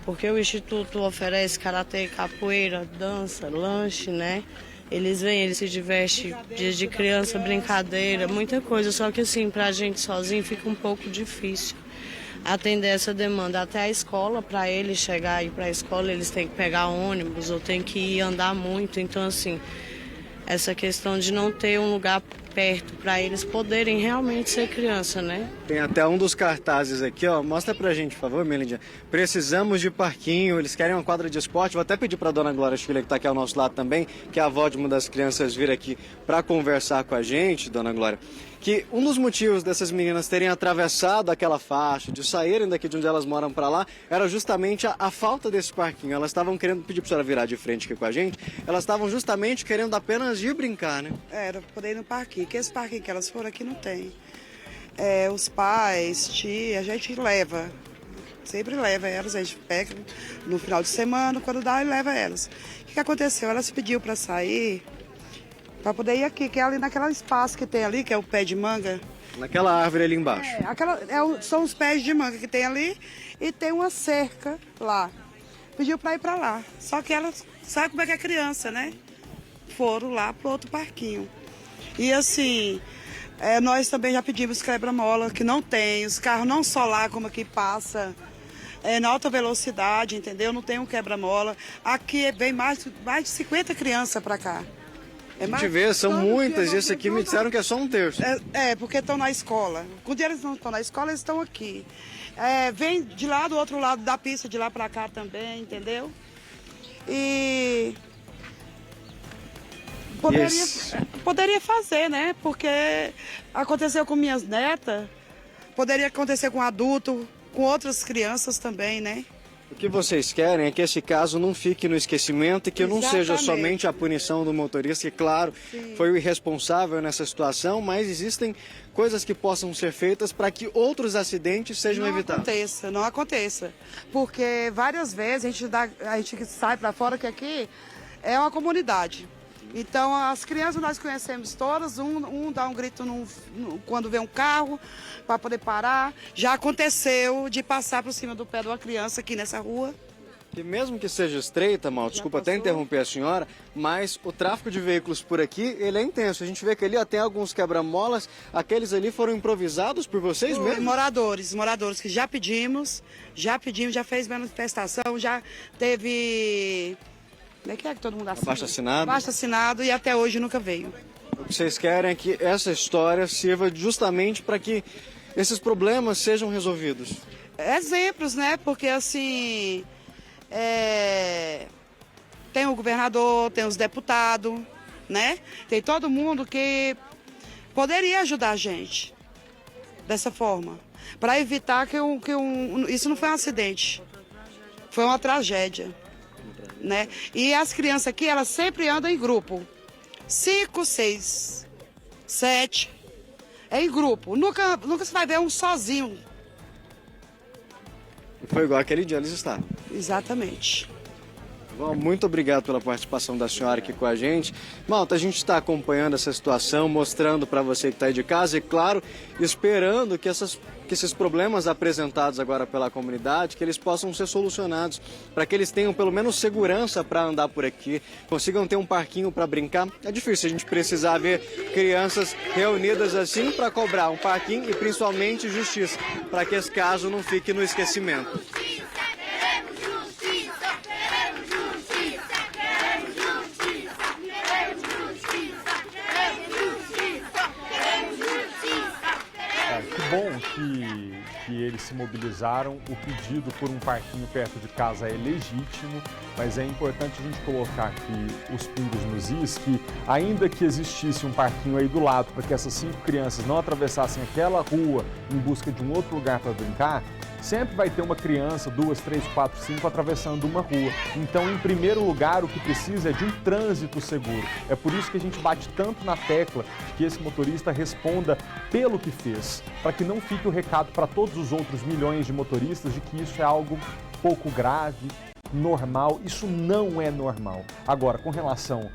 Porque o Instituto oferece karatê, capoeira, dança, lanche, né? Eles vêm, eles se divertem, dia de criança, brincadeira, muita coisa, só que assim, pra gente sozinho fica um pouco difícil atender essa demanda até a escola. Para eles chegar aí para a escola, eles têm que pegar ônibus ou têm que ir andar muito. Então, assim, essa questão de não ter um lugar perto para eles poderem realmente ser criança, né? Tem até um dos cartazes aqui, ó. Mostra pra gente, por favor, Melindinha. Precisamos de parquinho, eles querem uma quadra de esporte. Vou até pedir pra dona Glória Filha, que tá aqui ao nosso lado também, que é a avó de uma das crianças, vir aqui pra conversar com a gente, dona Glória, que um dos motivos dessas meninas terem atravessado aquela faixa, de saírem daqui de onde elas moram para lá, era justamente a falta desse parquinho. Elas estavam querendo, pedir para a senhora virar de frente aqui com a gente, elas estavam justamente querendo apenas ir brincar, né? Era poder ir no parquinho, que esse parquinho que elas foram aqui não tem. Os pais, tia, a gente leva, sempre leva elas, a gente pega no final de semana, quando dá, e leva elas. O que aconteceu? Elas pediu para sair, para poder ir aqui, que é ali naquele espaço que tem ali, que é o pé de manga. Naquela árvore ali embaixo. São os pés de manga que tem ali e tem uma cerca lá. Pediu para ir para lá. Só que elas, sabe como é que é criança, né? Foram lá para outro parquinho. E assim, nós também já pedimos quebra-mola, que não tem. Os carros não só lá, como aqui passa, na alta velocidade, entendeu? Não tem um quebra-mola. Aqui vem mais de 50 crianças para cá. A gente vê, são muitas, e esse aqui me disseram que é só um terço. Porque estão na escola. Quando eles não estão na escola, eles estão aqui. Vem de lá do outro lado da pista, de lá para cá também, entendeu? E poderia fazer, né? Porque aconteceu com minhas netas, poderia acontecer com adulto, com outras crianças também, né? O que vocês querem é que esse caso não fique no esquecimento e que não seja somente a punição do motorista, que, claro, foi o irresponsável nessa situação, mas existem coisas que possam ser feitas para que outros acidentes sejam evitados. Não aconteça. Porque várias vezes a gente sai para fora, que aqui é uma comunidade. Então, as crianças nós conhecemos todas, um dá um grito quando vê um carro para poder parar. Já aconteceu de passar por cima do pé de uma criança aqui nessa rua. E mesmo que seja estreita, Mal, desculpa até interromper a senhora, mas o tráfego de veículos por aqui, ele é intenso. A gente vê que ali tem alguns quebra-molas, aqueles ali foram improvisados por vocês mesmos? Moradores que já pedimos, já fez manifestação, já teve... Como é que todo mundo assina? Abaixo-assinado. Abaixo-assinado e até hoje nunca veio. O que vocês querem é que essa história sirva justamente para que esses problemas sejam resolvidos. Exemplos, né? Porque assim, tem o governador, tem os deputados, né? Tem todo mundo que poderia ajudar a gente dessa forma. Para evitar que isso não foi um acidente, foi uma tragédia. Né? E as crianças aqui, elas sempre andam em grupo. 5, 6, 7. É em grupo. Nunca você vai ver um sozinho. Foi igual aquele dia eles estavam. Exatamente. Bom, muito obrigado pela participação da senhora aqui com a gente. Malta, a gente está acompanhando essa situação, mostrando para você que está aí de casa e, claro, esperando que esses problemas apresentados agora pela comunidade, que eles possam ser solucionados, para que eles tenham pelo menos segurança para andar por aqui, consigam ter um parquinho para brincar. É difícil a gente precisar ver crianças reunidas assim para cobrar um parquinho e principalmente justiça, para que esse caso não fique no esquecimento. Bom que eles se mobilizaram, o pedido por um parquinho perto de casa é legítimo, mas é importante a gente colocar aqui os pingos nos is, que ainda que existisse um parquinho aí do lado para que essas 5 crianças não atravessassem aquela rua em busca de um outro lugar para brincar, sempre vai ter uma criança, 2, 3, 4, 5 atravessando uma rua. Então, em primeiro lugar, o que precisa é de um trânsito seguro. É por isso que a gente bate tanto na tecla de que esse motorista responda pelo que fez, para que não fique o recado para todos os outros milhões de motoristas de que isso é algo pouco grave, normal. Isso não é normal. Agora, com relação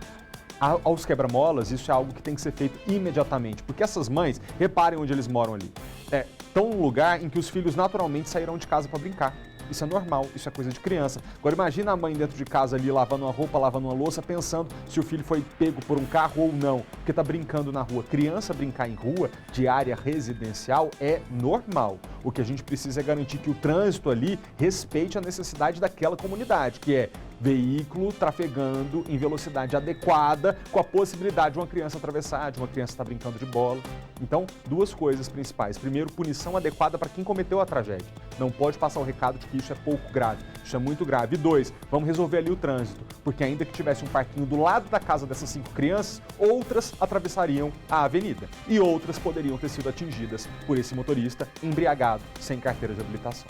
aos quebra-molas, isso é algo que tem que ser feito imediatamente, porque essas mães, reparem onde eles moram ali, estão num lugar em que os filhos naturalmente sairão de casa para brincar. Isso é normal, isso é coisa de criança. Agora imagina a mãe dentro de casa ali lavando uma roupa, lavando uma louça, pensando se o filho foi pego por um carro ou não, porque está brincando na rua. Criança brincar em rua de área residencial é normal. O que a gente precisa é garantir que o trânsito ali respeite a necessidade daquela comunidade, que é veículo trafegando em velocidade adequada, com a possibilidade de uma criança atravessar, de uma criança estar brincando de bola. Então, duas coisas principais. Primeiro, punição adequada para quem cometeu a tragédia. Não pode passar o recado de que isso é pouco grave, isso é muito grave. E dois, vamos resolver ali o trânsito, porque ainda que tivesse um parquinho do lado da casa dessas 5 crianças, outras atravessariam a avenida e outras poderiam ter sido atingidas por esse motorista embriagado, sem carteira de habilitação.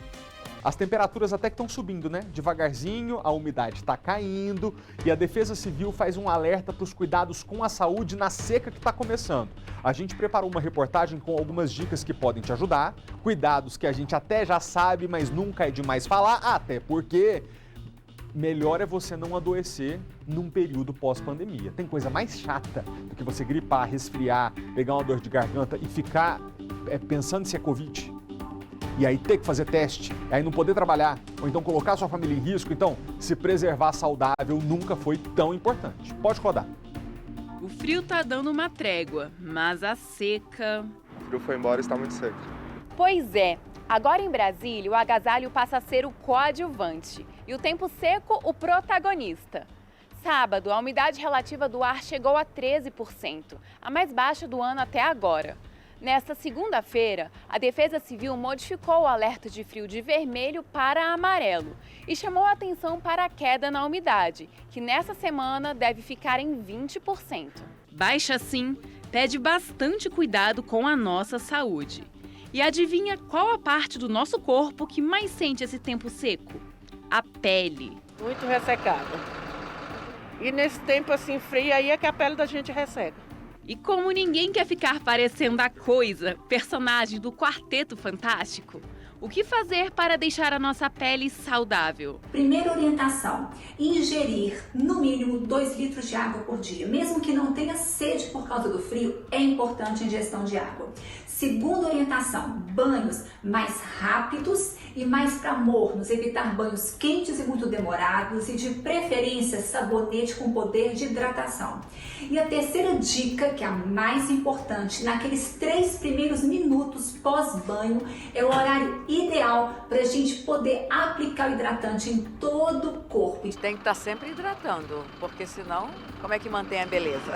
As temperaturas até que estão subindo, né? Devagarzinho, a umidade está caindo e a Defesa Civil faz um alerta para os cuidados com a saúde na seca que está começando. A gente preparou uma reportagem com algumas dicas que podem te ajudar, cuidados que a gente até já sabe, mas nunca é demais falar, até porque melhor é você não adoecer num período pós-pandemia. Tem coisa mais chata do que você gripar, resfriar, pegar uma dor de garganta e ficar pensando se é Covid. E aí ter que fazer teste, aí não poder trabalhar, ou então colocar sua família em risco. Então, se preservar saudável nunca foi tão importante. Pode rodar. O frio tá dando uma trégua, mas a seca... O frio foi embora e está muito seco. Pois é, agora em Brasília o agasalho passa a ser o coadjuvante e o tempo seco o protagonista. Sábado, a umidade relativa do ar chegou a 13%, a mais baixa do ano até agora. Nesta segunda-feira, a Defesa Civil modificou o alerta de frio de vermelho para amarelo e chamou a atenção para a queda na umidade, que nessa semana deve ficar em 20%. Baixa sim, pede bastante cuidado com a nossa saúde. E adivinha qual a parte do nosso corpo que mais sente esse tempo seco? A pele. Muito ressecada. E nesse tempo assim frio aí é que a pele da gente resseca. E como ninguém quer ficar parecendo a Coisa, personagem do Quarteto Fantástico, o que fazer para deixar a nossa pele saudável? Primeira orientação, ingerir no mínimo 2 litros de água por dia. Mesmo que não tenha sede por causa do frio, é importante a ingestão de água. Segunda orientação, banhos mais rápidos e mais para mornos, evitar banhos quentes e muito demorados e de preferência sabonete com poder de hidratação. E a terceira dica, que é a mais importante, naqueles 3 primeiros minutos pós-banho, é o horário ideal para a gente poder aplicar o hidratante em todo o corpo. Tem que estar sempre hidratando, porque senão, como é que mantém a beleza?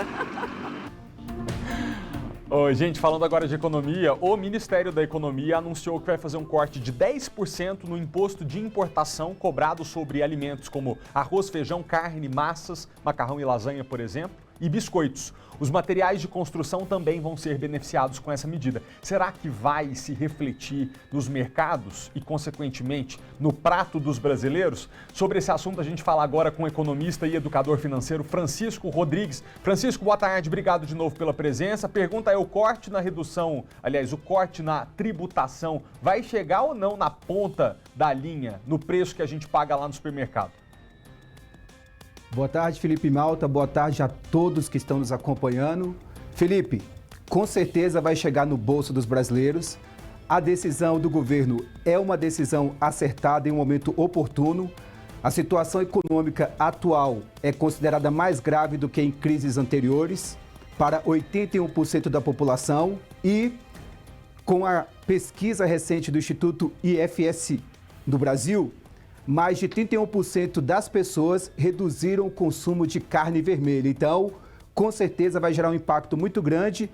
Oi, gente, falando agora de economia, o Ministério da Economia anunciou que vai fazer um corte de 10% no imposto de importação cobrado sobre alimentos como arroz, feijão, carne, massas, macarrão e lasanha, por exemplo, e biscoitos. Os materiais de construção também vão ser beneficiados com essa medida. Será que vai se refletir nos mercados e, consequentemente, no prato dos brasileiros? Sobre esse assunto, a gente fala agora com o economista e educador financeiro Francisco Rodrigues. Francisco, boa tarde, obrigado de novo pela presença. Pergunta é, o corte na redução, aliás, o corte na tributação, vai chegar ou não na ponta da linha, no preço que a gente paga lá no supermercado? Boa tarde, Felipe Malta. Boa tarde a todos que estão nos acompanhando. Felipe, com certeza vai chegar no bolso dos brasileiros. A decisão do governo é uma decisão acertada em um momento oportuno. A situação econômica atual é considerada mais grave do que em crises anteriores para 81% da população e, com a pesquisa recente do Instituto IFS do Brasil, mais de 31% das pessoas reduziram o consumo de carne vermelha. Então, com certeza vai gerar um impacto muito grande,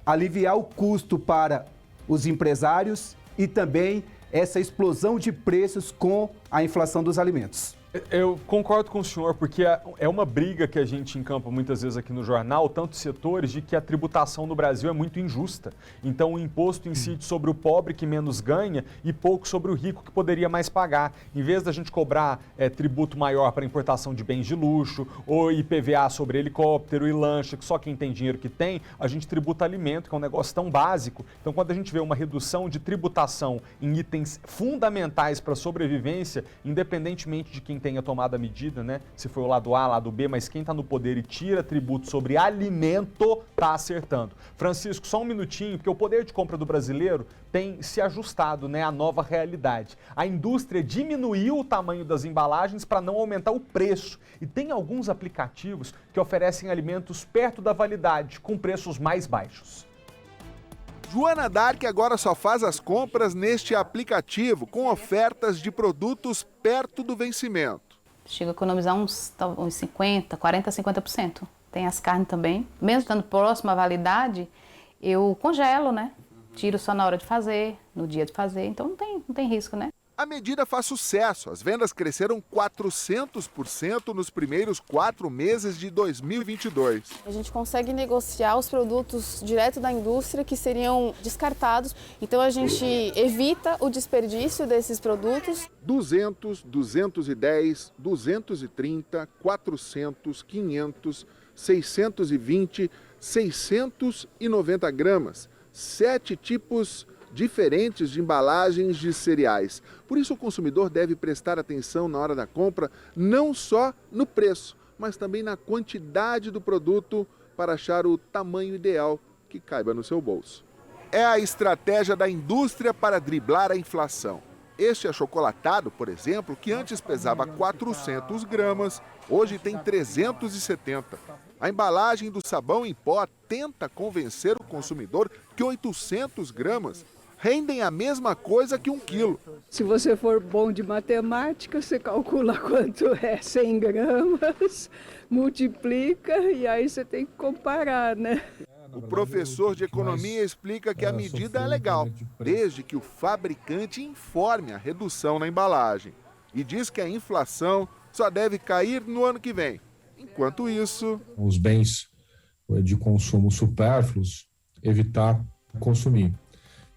aliviar o custo para os empresários e também essa explosão de preços com a inflação dos alimentos. Eu concordo com o senhor, porque é uma briga que a gente encampa muitas vezes aqui no jornal, tantos setores, de que a tributação no Brasil é muito injusta. Então o imposto incide sobre o pobre que menos ganha e pouco sobre o rico que poderia mais pagar. Em vez da gente cobrar tributo maior para importação de bens de luxo, ou IPVA sobre helicóptero e lancha, que só quem tem dinheiro que tem, a gente tributa alimento, que é um negócio tão básico. Então quando a gente vê uma redução de tributação em itens fundamentais para a sobrevivência, independentemente de quem tenha tomado a medida, né? Se foi o lado A, lado B, mas quem está no poder e tira tributo sobre alimento, está acertando. Francisco, só um minutinho, porque o poder de compra do brasileiro tem se ajustado, né, à nova realidade. A indústria diminuiu o tamanho das embalagens para não aumentar o preço. E tem alguns aplicativos que oferecem alimentos perto da validade, com preços mais baixos. Joana Dark agora só faz as compras neste aplicativo, com ofertas de produtos perto do vencimento. chega a economizar uns 50%, 50%. Tem as carnes também. Mesmo estando próximo à validade, eu congelo, né? Tiro só na hora de fazer, no dia de fazer, então não tem risco, né? A medida faz sucesso. As vendas cresceram 400% nos primeiros 4 meses de 2022. A gente consegue negociar os produtos direto da indústria que seriam descartados. Então a gente evita o desperdício desses produtos. 200, 210, 230, 400, 500, 620, 690 gramas. 7 tipos diferentes de embalagens de cereais. Por isso, o consumidor deve prestar atenção na hora da compra, não só no preço, mas também na quantidade do produto para achar o tamanho ideal que caiba no seu bolso. É a estratégia da indústria para driblar a inflação. Este achocolatado, por exemplo, que antes pesava 400 gramas, hoje tem 370. A embalagem do sabão em pó tenta convencer o consumidor que 800 gramas rendem a mesma coisa que 1 quilo. Se você for bom de matemática, você calcula quanto é 100 gramas, multiplica e aí você tem que comparar, né? O professor de economia explica que a medida é legal, desde que o fabricante informe a redução na embalagem. E diz que a inflação só deve cair no ano que vem. Enquanto isso, os bens de consumo supérfluos, evitar consumir.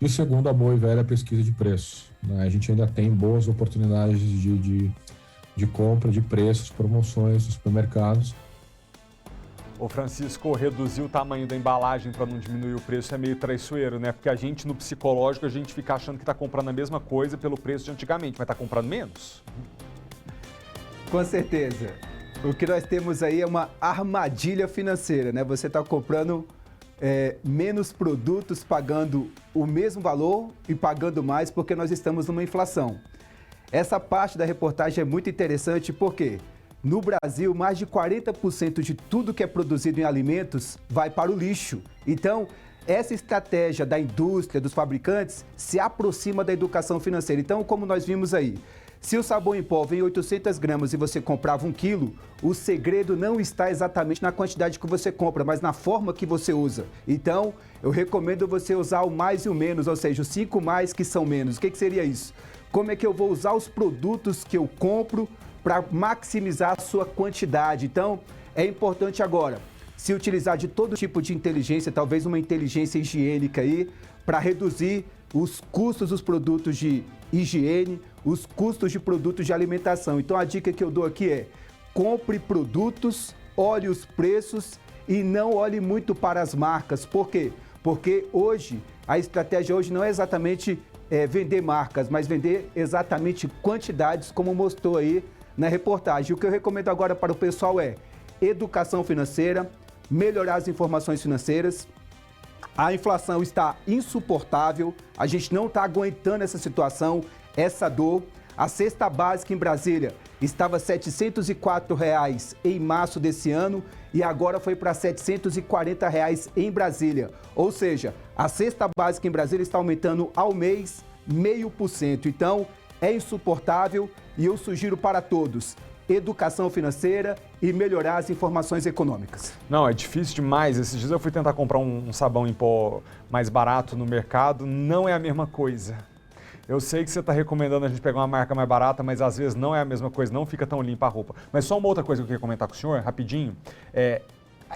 E o segundo, a boa e velha pesquisa de preços. A gente ainda tem boas oportunidades de compra, de preços, promoções nos supermercados. Ô Francisco, reduzir o tamanho da embalagem para não diminuir o preço é meio traiçoeiro, né? Porque a gente, no psicológico, a gente fica achando que está comprando a mesma coisa pelo preço de antigamente, mas está comprando menos? Com certeza. O que nós temos aí é uma armadilha financeira, né? Você está comprando menos produtos, pagando o mesmo valor e pagando mais porque nós estamos numa inflação. Essa parte da reportagem é muito interessante porque no Brasil, mais de 40% de tudo que é produzido em alimentos vai para o lixo. Então, essa estratégia da indústria, dos fabricantes, se aproxima da educação financeira. Então, como nós vimos aí, se o sabão em pó vem 800 gramas e você comprava 1 quilo, o segredo não está exatamente na quantidade que você compra, mas na forma que você usa. Então, eu recomendo você usar o mais e o menos, ou seja, os 5 mais que são menos. O que seria isso? Como é que eu vou usar os produtos que eu compro para maximizar a sua quantidade? Então, é importante agora se utilizar de todo tipo de inteligência, talvez uma inteligência higiênica aí, para reduzir os custos dos produtos de higiene, os custos de produtos de alimentação. Então a dica que eu dou aqui é: compre produtos, olhe os preços e não olhe muito para as marcas. Por quê? Porque hoje, a estratégia hoje não é exatamente vender marcas, mas vender exatamente quantidades, como mostrou aí na reportagem. O que eu recomendo agora para o pessoal é educação financeira, melhorar as informações financeiras. A inflação está insuportável, a gente não está aguentando essa situação, essa dor. A cesta básica em Brasília estava R$ 704 em março desse ano e agora foi para R$ 740 em Brasília. Ou seja, a cesta básica em Brasília está aumentando ao mês 0,5%. Então, é insuportável e eu sugiro para todos: educação financeira e melhorar as informações econômicas. Não, é difícil demais. Esses dias eu fui tentar comprar um sabão em pó mais barato no mercado, não é a mesma coisa. Eu sei que você está recomendando a gente pegar uma marca mais barata, mas às vezes não é a mesma coisa, não fica tão limpa a roupa. Mas só uma outra coisa que eu queria comentar com o senhor, rapidinho,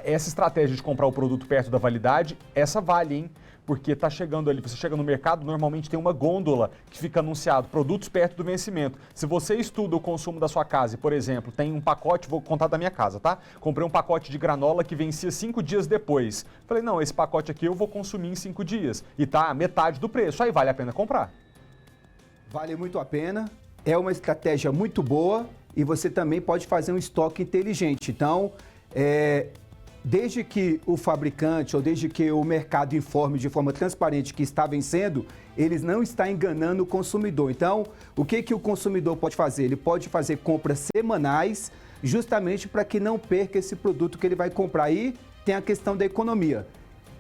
essa estratégia de comprar o produto perto da validade, essa vale, hein? Porque está chegando ali, você chega no mercado, normalmente tem uma gôndola que fica anunciado, produtos perto do vencimento. Se você estuda o consumo da sua casa e, por exemplo, tem um pacote, vou contar da minha casa, tá? Comprei um pacote de granola que vencia 5 dias depois. Falei, não, esse pacote aqui eu vou consumir em 5 dias. E tá metade do preço, aí vale a pena comprar. Vale muito a pena, é uma estratégia muito boa e você também pode fazer um estoque inteligente. Então, desde que o fabricante ou desde que o mercado informe de forma transparente que está vencendo, eles não estão enganando o consumidor. Então, o que o consumidor pode fazer? Ele pode fazer compras semanais, justamente para que não perca esse produto que ele vai comprar. E tem a questão da economia.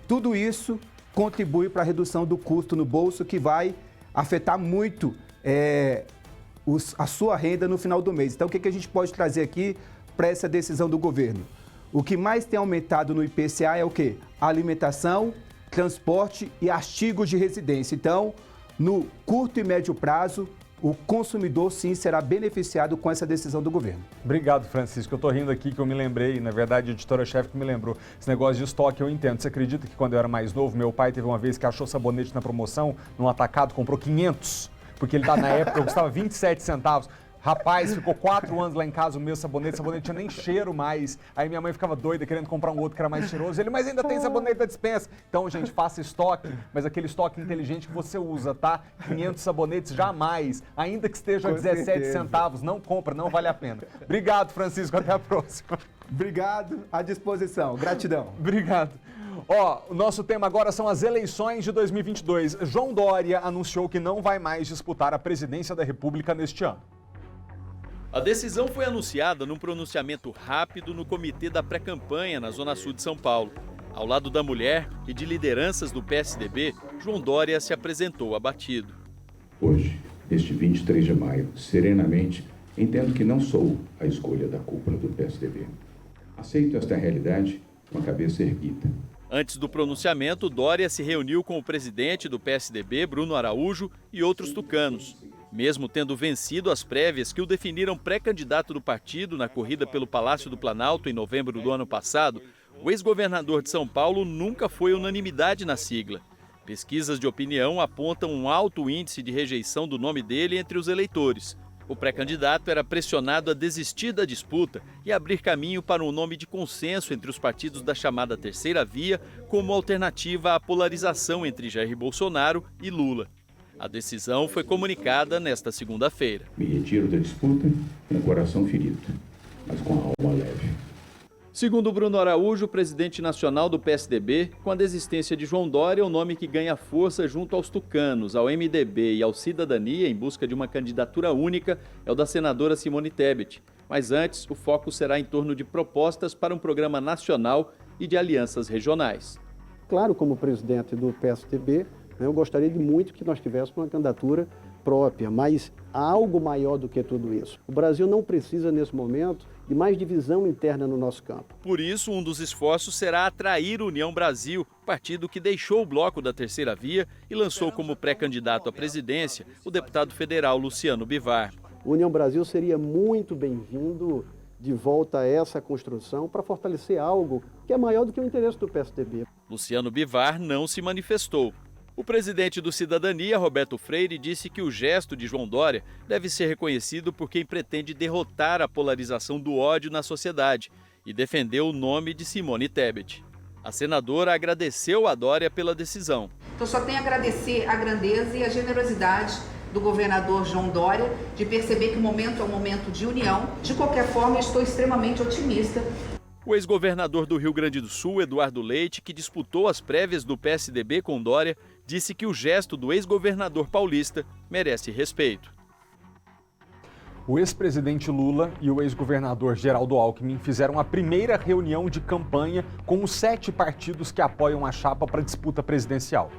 Tudo isso contribui para a redução do custo no bolso, que vai afetar muito a sua renda no final do mês. Então, o que a gente pode trazer aqui para essa decisão do governo? O que mais tem aumentado no IPCA é o quê? Alimentação, transporte e artigos de residência. Então, no curto e médio prazo, o consumidor, sim, será beneficiado com essa decisão do governo. Obrigado, Francisco. Eu estou rindo aqui que eu me lembrei, na verdade, a editora-chefe que me lembrou. Esse negócio de estoque eu entendo. Você acredita que quando eu era mais novo, meu pai teve uma vez que achou sabonete na promoção, num atacado, comprou 500, porque ele na época custava 27 centavos. Rapaz, ficou 4 anos lá em casa o meu sabonete tinha nem cheiro mais. Aí minha mãe ficava doida querendo comprar um outro que era mais cheiroso. Ele, mas ainda tem sabonete da dispensa. Então, gente, faça estoque, mas aquele estoque inteligente que você usa, tá? 500 sabonetes jamais, ainda que esteja a 17 centavos, não compra, não vale a pena. Obrigado, Francisco, até a próxima. Obrigado, à disposição. Gratidão. Obrigado. O nosso tema agora são as eleições de 2022. João Dória anunciou que não vai mais disputar a presidência da República neste ano. A decisão foi anunciada num pronunciamento rápido no comitê da pré-campanha na Zona Sul de São Paulo. Ao lado da mulher e de lideranças do PSDB, João Dória se apresentou abatido. Hoje, neste 23 de maio, serenamente, entendo que não sou a escolha da cúpula do PSDB. Aceito esta realidade com a cabeça erguida. Antes do pronunciamento, Dória se reuniu com o presidente do PSDB, Bruno Araújo, e outros tucanos. Mesmo tendo vencido as prévias que o definiram pré-candidato do partido na corrida pelo Palácio do Planalto em novembro do ano passado, o ex-governador de São Paulo nunca foi unanimidade na sigla. Pesquisas de opinião apontam um alto índice de rejeição do nome dele entre os eleitores. O pré-candidato era pressionado a desistir da disputa e abrir caminho para um nome de consenso entre os partidos da chamada Terceira Via como alternativa à polarização entre Jair Bolsonaro e Lula. A decisão foi comunicada nesta segunda-feira. Me retiro da disputa com o coração ferido, mas com a alma leve. Segundo Bruno Araújo, presidente nacional do PSDB, com a desistência de João Dória, o nome que ganha força junto aos tucanos, ao MDB e ao Cidadania, em busca de uma candidatura única, é o da senadora Simone Tebet. Mas antes, o foco será em torno de propostas para um programa nacional e de alianças regionais. Claro, como presidente do PSDB, eu gostaria de muito que nós tivéssemos uma candidatura própria, mas há algo maior do que tudo isso. O Brasil não precisa, nesse momento, de mais divisão interna no nosso campo. Por isso, um dos esforços será atrair o União Brasil, partido que deixou o bloco da Terceira Via e lançou como pré-candidato à presidência o deputado federal Luciano Bivar. O União Brasil seria muito bem-vindo de volta a essa construção para fortalecer algo que é maior do que o interesse do PSDB. Luciano Bivar não se manifestou. O presidente do Cidadania, Roberto Freire, disse que o gesto de João Dória deve ser reconhecido por quem pretende derrotar a polarização do ódio na sociedade e defendeu o nome de Simone Tebet. A senadora agradeceu a Dória pela decisão. Então só tenho a agradecer a grandeza e a generosidade do governador João Dória de perceber que o momento é um momento de união. De qualquer forma, estou extremamente otimista. O ex-governador do Rio Grande do Sul, Eduardo Leite, que disputou as prévias do PSDB com Dória, disse que o gesto do ex-governador paulista merece respeito. O ex-presidente Lula e o ex-governador Geraldo Alckmin fizeram a primeira reunião de campanha com os 7 partidos que apoiam a chapa para a disputa presidencial.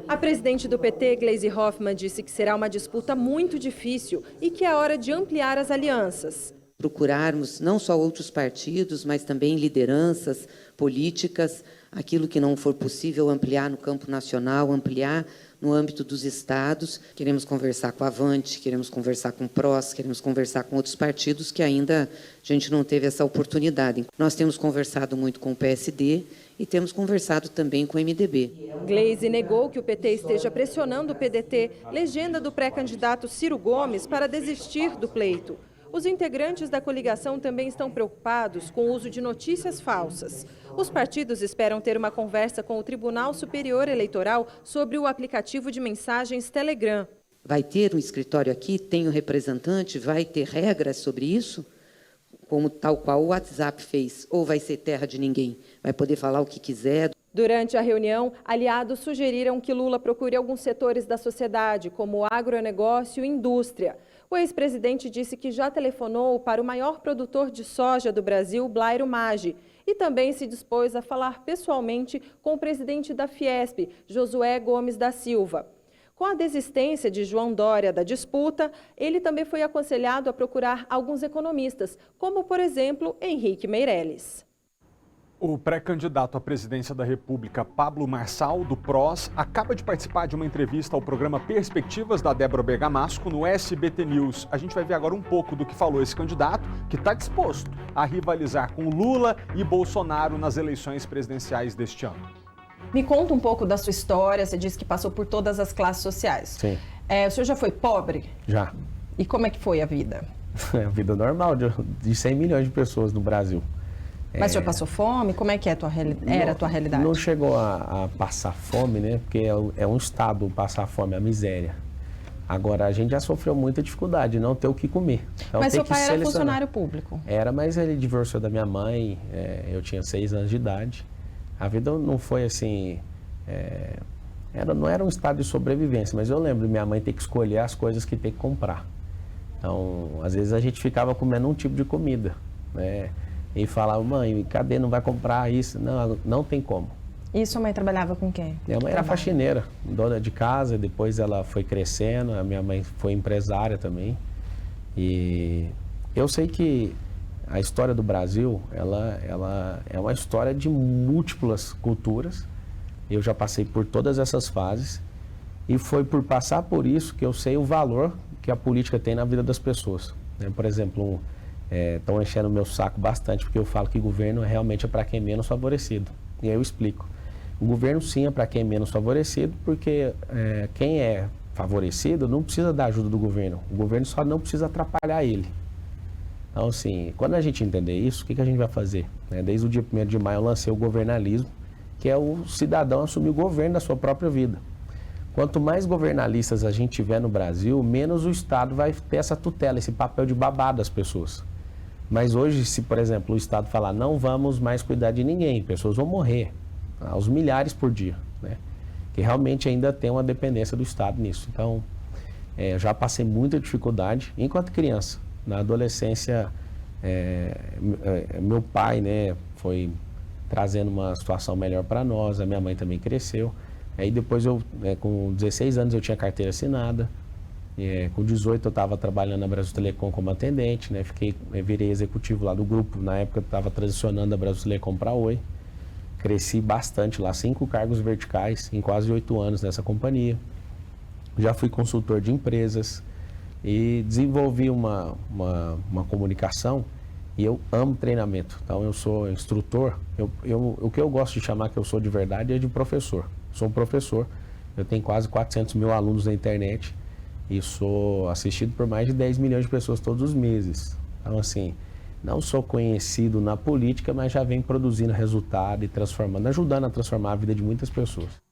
A presidente do PT, Gleisi Hoffmann, disse que será uma disputa muito difícil e que é hora de ampliar as alianças. Procurarmos não só outros partidos, mas também lideranças políticas, aquilo que não for possível ampliar no campo nacional, ampliar no âmbito dos estados. Queremos conversar com a Avante, queremos conversar com o PROS, queremos conversar com outros partidos que ainda a gente não teve essa oportunidade. Nós temos conversado muito com o PSD e temos conversado também com o MDB. Gleisi negou que o PT esteja pressionando o PDT, legenda do pré-candidato Ciro Gomes, para desistir do pleito. Os integrantes da coligação também estão preocupados com o uso de notícias falsas. Os partidos esperam ter uma conversa com o Tribunal Superior Eleitoral sobre o aplicativo de mensagens Telegram. Vai ter um escritório aqui, tem um representante, vai ter regras sobre isso? Como tal qual o WhatsApp fez, ou vai ser terra de ninguém? Vai poder falar o que quiser? Durante a reunião, aliados sugeriram que Lula procure alguns setores da sociedade, como o agronegócio e indústria. O ex-presidente disse que já telefonou para o maior produtor de soja do Brasil, Blairo Maggi, e também se dispôs a falar pessoalmente com o presidente da Fiesp, Josué Gomes da Silva. Com a desistência de João Dória da disputa, ele também foi aconselhado a procurar alguns economistas, como, por exemplo, Henrique Meirelles. O pré-candidato à presidência da República, Pablo Marçal, do PROS, acaba de participar de uma entrevista ao programa Perspectivas da Débora Bergamasco no SBT News. A gente vai ver agora um pouco do que falou esse candidato, que está disposto a rivalizar com Lula e Bolsonaro nas eleições presidenciais deste ano. Me conta um pouco da sua história, você disse que passou por todas as classes sociais. Sim. O senhor já foi pobre? Já. E como é que foi a vida? A vida normal de 100 milhões de pessoas no Brasil. Mas o senhor passou fome? Como é que era a tua realidade? Não chegou a passar fome, né? Porque é um estado passar fome, a miséria. Agora, a gente já sofreu muita dificuldade, não ter o que comer. Então, mas seu pai era funcionário público? Era, mas ele divorciou da minha mãe, eu tinha 6 anos de idade. A vida não foi assim, não era um estado de sobrevivência, mas eu lembro minha mãe ter que escolher as coisas que tem que comprar. Então, às vezes a gente ficava comendo um tipo de comida, né? E falava, mãe, cadê? Não vai comprar isso? Não tem como. E sua mãe trabalhava com quem? Minha mãe era faxineira, dona de casa, depois ela foi crescendo, a minha mãe foi empresária também. E eu sei que a história do Brasil, ela é uma história de múltiplas culturas. Eu já passei por todas essas fases e foi por passar por isso que eu sei o valor que a política tem na vida das pessoas. Por exemplo, estão enchendo o meu saco bastante porque eu falo que governo realmente é para quem é menos favorecido. E aí eu explico. O governo sim é para quem é menos favorecido porque quem é favorecido não precisa da ajuda do governo. O governo só não precisa atrapalhar ele. Então, assim, quando a gente entender isso, o que a gente vai fazer? Desde o dia 1º de maio eu lancei o governalismo, que é o cidadão assumir o governo da sua própria vida. Quanto mais governalistas a gente tiver no Brasil, menos o Estado vai ter essa tutela, esse papel de babá das pessoas. Mas hoje, se, por exemplo, o Estado falar não vamos mais cuidar de ninguém, pessoas vão morrer, aos milhares por dia, né? Que realmente ainda tem uma dependência do Estado nisso. Então, eu já passei muita dificuldade enquanto criança. Na adolescência, meu pai, né, foi trazendo uma situação melhor para nós, a minha mãe também cresceu. Aí depois, com 16 anos, eu tinha carteira assinada. Com 18 eu estava trabalhando na Brasil Telecom como atendente, né, virei executivo lá do grupo. Na época eu estava transicionando da Brasil Telecom para a Oi. Cresci bastante lá, 5 cargos verticais em quase 8 anos nessa companhia. Já fui consultor de empresas. E desenvolvi uma comunicação e eu amo treinamento. Então, eu sou instrutor. O que eu gosto de chamar que eu sou de verdade é de professor. Sou um professor. Eu tenho quase 400 mil alunos na internet e sou assistido por mais de 10 milhões de pessoas todos os meses. Então, assim, não sou conhecido na política, mas já venho produzindo resultado e transformando, ajudando a transformar a vida de muitas pessoas.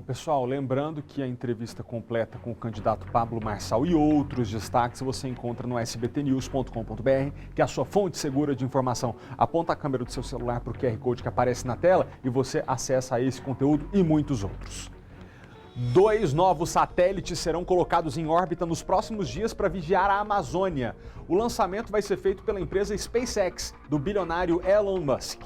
Pessoal, lembrando que a entrevista completa com o candidato Pablo Marçal e outros destaques você encontra no sbtnews.com.br, que é a sua fonte segura de informação. Aponta a câmera do seu celular para o QR Code que aparece na tela e você acessa esse conteúdo e muitos outros. 2 novos satélites serão colocados em órbita nos próximos dias para vigiar a Amazônia. O lançamento vai ser feito pela empresa SpaceX, do bilionário Elon Musk.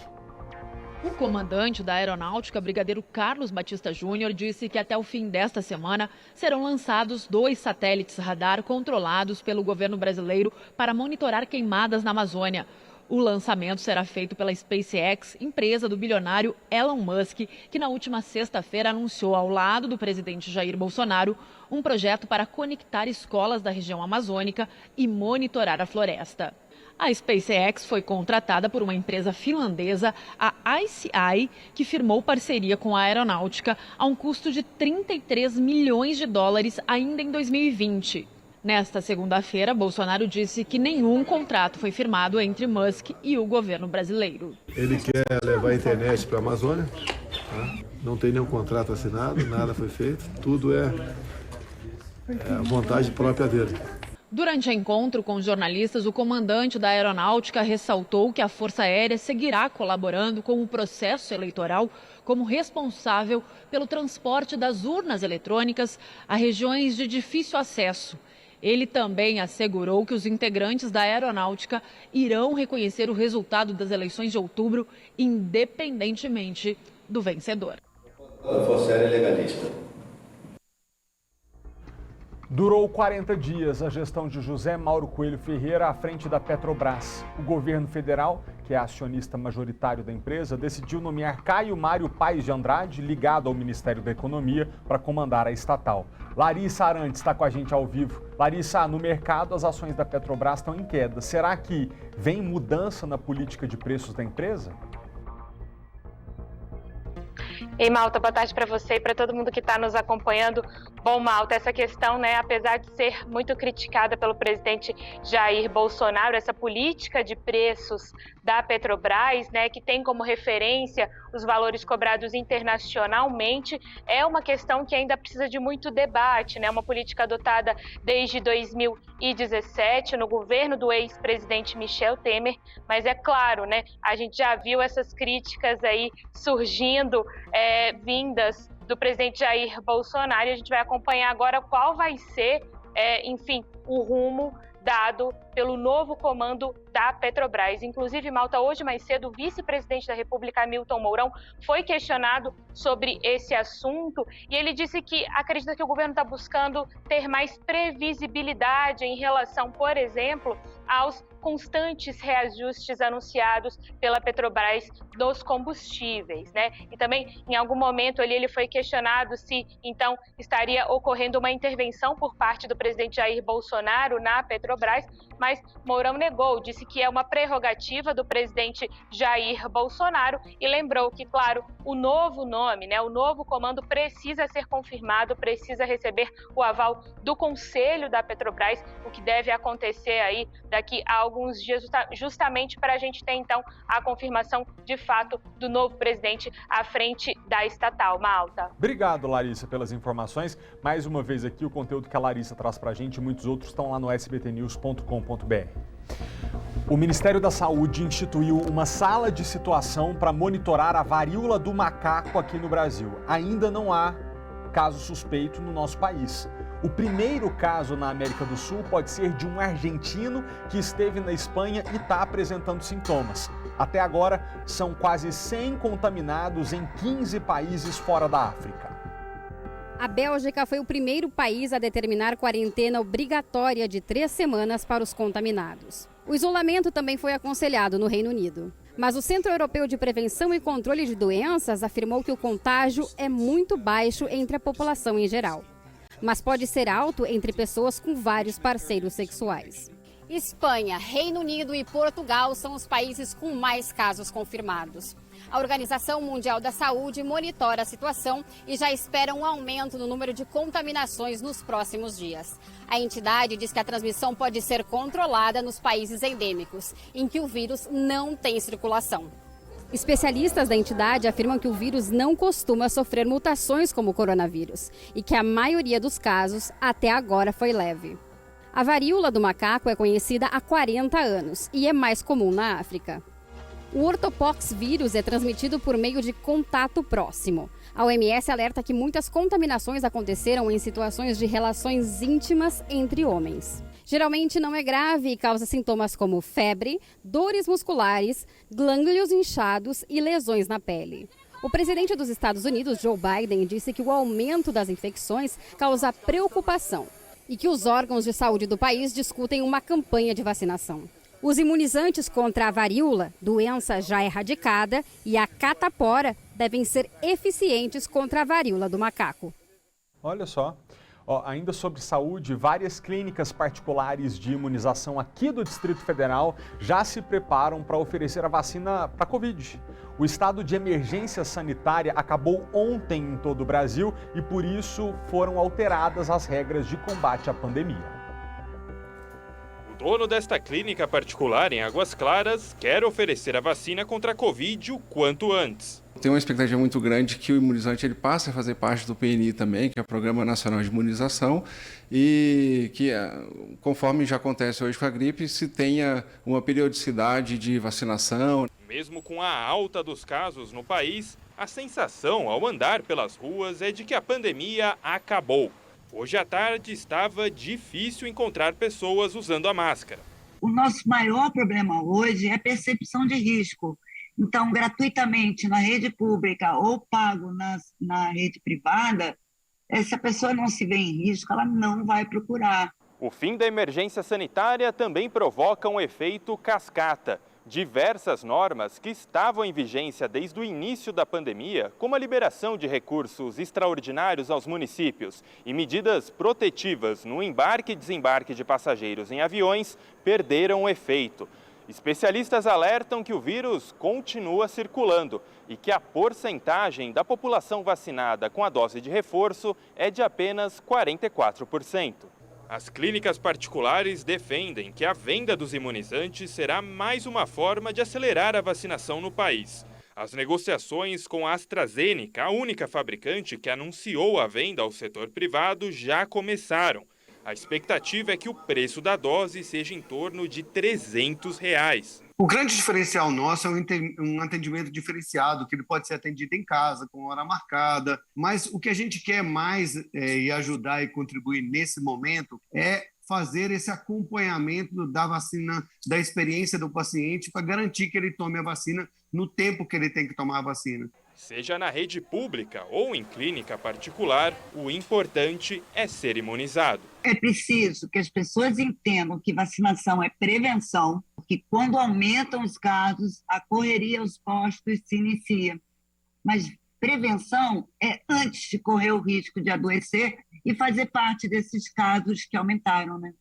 O comandante da Aeronáutica, brigadeiro Carlos Batista Júnior, disse que até o fim desta semana serão lançados 2 satélites radar controlados pelo governo brasileiro para monitorar queimadas na Amazônia. O lançamento será feito pela SpaceX, empresa do bilionário Elon Musk, que na última sexta-feira anunciou ao lado do presidente Jair Bolsonaro um projeto para conectar escolas da região amazônica e monitorar a floresta. A SpaceX foi contratada por uma empresa finlandesa, a ICEYE, que firmou parceria com a aeronáutica a um custo de 33 milhões de dólares ainda em 2020. Nesta segunda-feira, Bolsonaro disse que nenhum contrato foi firmado entre Musk e o governo brasileiro. Ele quer levar a internet para a Amazônia, tá? Não tem nenhum contrato assinado, nada foi feito, tudo é a vontade própria dele. Durante encontro com jornalistas, o comandante da Aeronáutica ressaltou que a Força Aérea seguirá colaborando com o processo eleitoral como responsável pelo transporte das urnas eletrônicas a regiões de difícil acesso. Ele também assegurou que os integrantes da Aeronáutica irão reconhecer o resultado das eleições de outubro, independentemente do vencedor. A Força Aérea é legalista. Durou 40 dias a gestão de José Mauro Coelho Ferreira à frente da Petrobras. O governo federal, que é acionista majoritário da empresa, decidiu nomear Caio Mário Paes de Andrade, ligado ao Ministério da Economia, para comandar a estatal. Larissa Arantes está com a gente ao vivo. Larissa, no mercado as ações da Petrobras estão em queda. Será que vem mudança na política de preços da empresa? Ei, Malta, boa tarde para você e para todo mundo que está nos acompanhando. Bom, Malta, essa questão, apesar de ser muito criticada pelo presidente Jair Bolsonaro, essa política de preços da Petrobras, que tem como referência os valores cobrados internacionalmente, é uma questão que ainda precisa de muito debate, uma política adotada desde 2017 no governo do ex-presidente Michel Temer, mas é claro, a gente já viu essas críticas aí surgindo, vindas do presidente Jair Bolsonaro, e a gente vai acompanhar agora qual vai ser, o rumo dado pelo novo comando da Petrobras. Inclusive, Malta, hoje mais cedo, o vice-presidente da República, Hamilton Mourão, foi questionado sobre esse assunto e ele disse que acredita que o governo está buscando ter mais previsibilidade em relação, por exemplo, aos constantes reajustes anunciados pela Petrobras dos combustíveis, E também, em algum momento, ele foi questionado se, então, estaria ocorrendo uma intervenção por parte do presidente Jair Bolsonaro na Petrobras, mas Mourão negou, disse que é uma prerrogativa do presidente Jair Bolsonaro e lembrou que, claro, o novo nome, o novo comando precisa ser confirmado, precisa receber o aval do Conselho da Petrobras, o que deve acontecer aí daqui a alguns dias, justamente para a gente ter, então, a confirmação, de fato, do novo presidente à frente da estatal. Malta. Obrigado, Larissa, pelas informações. Mais uma vez aqui, o conteúdo que a Larissa traz para a gente e muitos outros estão lá no sbtnews.com.br. O Ministério da Saúde instituiu uma sala de situação para monitorar a varíola do macaco aqui no Brasil. Ainda não há caso suspeito no nosso país. O primeiro caso na América do Sul pode ser de um argentino que esteve na Espanha e está apresentando sintomas. Até agora, são quase 100 contaminados em 15 países fora da África. A Bélgica foi o primeiro país a determinar quarentena obrigatória de 3 semanas para os contaminados. O isolamento também foi aconselhado no Reino Unido. Mas o Centro Europeu de Prevenção e Controle de Doenças afirmou que o contágio é muito baixo entre a população em geral, mas pode ser alto entre pessoas com vários parceiros sexuais. Espanha, Reino Unido e Portugal são os países com mais casos confirmados. A Organização Mundial da Saúde monitora a situação e já espera um aumento no número de contaminações nos próximos dias. A entidade diz que a transmissão pode ser controlada nos países endêmicos, em que o vírus não tem circulação. Especialistas da entidade afirmam que o vírus não costuma sofrer mutações como o coronavírus e que a maioria dos casos até agora foi leve. A varíola do macaco é conhecida há 40 anos e é mais comum na África. O ortopox vírus é transmitido por meio de contato próximo. A OMS alerta que muitas contaminações aconteceram em situações de relações íntimas entre homens. Geralmente não é grave e causa sintomas como febre, dores musculares, glândulos inchados e lesões na pele. O presidente dos Estados Unidos, Joe Biden, disse que o aumento das infecções causa preocupação e que os órgãos de saúde do país discutem uma campanha de vacinação. Os imunizantes contra a varíola, doença já erradicada, e a catapora devem ser eficientes contra a varíola do macaco. Olha só. Ainda sobre saúde, várias clínicas particulares de imunização aqui do Distrito Federal já se preparam para oferecer a vacina para a Covid. O estado de emergência sanitária acabou ontem em todo o Brasil e, por isso, foram alteradas as regras de combate à pandemia. O dono desta clínica particular em Águas Claras quer oferecer a vacina contra a Covid o quanto antes. Tem uma expectativa muito grande que o imunizante ele passe a fazer parte do PNI também, que é o Programa Nacional de Imunização, e que, conforme já acontece hoje com a gripe, se tenha uma periodicidade de vacinação. Mesmo com a alta dos casos no país, a sensação ao andar pelas ruas é de que a pandemia acabou. Hoje à tarde estava difícil encontrar pessoas usando a máscara. O nosso maior problema hoje é a percepção de risco. Então, gratuitamente na rede pública ou pago na rede privada, Se a pessoa não se vê em risco, ela não vai procurar. O fim da emergência sanitária também provoca um efeito cascata. Diversas normas que estavam em vigência desde o início da pandemia, como a liberação de recursos extraordinários aos municípios e medidas protetivas no embarque e desembarque de passageiros em aviões, perderam o efeito. Especialistas alertam que o vírus continua circulando e que a porcentagem da população vacinada com a dose de reforço é de apenas 44%. As clínicas particulares defendem que a venda dos imunizantes será mais uma forma de acelerar a vacinação no país. As negociações com a AstraZeneca, a única fabricante que anunciou a venda ao setor privado, já começaram. A expectativa é que o preço da dose seja em torno de R$ 300. O grande diferencial nosso é um atendimento diferenciado, que ele pode ser atendido em casa, com hora marcada, mas o que a gente quer mais e ajudar e contribuir nesse momento é fazer esse acompanhamento da vacina, da experiência do paciente, para garantir que ele tome a vacina no tempo que ele tem que tomar a vacina. Seja na rede pública ou em clínica particular, o importante é ser imunizado. É preciso que as pessoas entendam que vacinação é prevenção, porque quando aumentam os casos, a correria aos postos se inicia. Mas prevenção é antes de correr o risco de adoecer e fazer parte desses casos que aumentaram, né?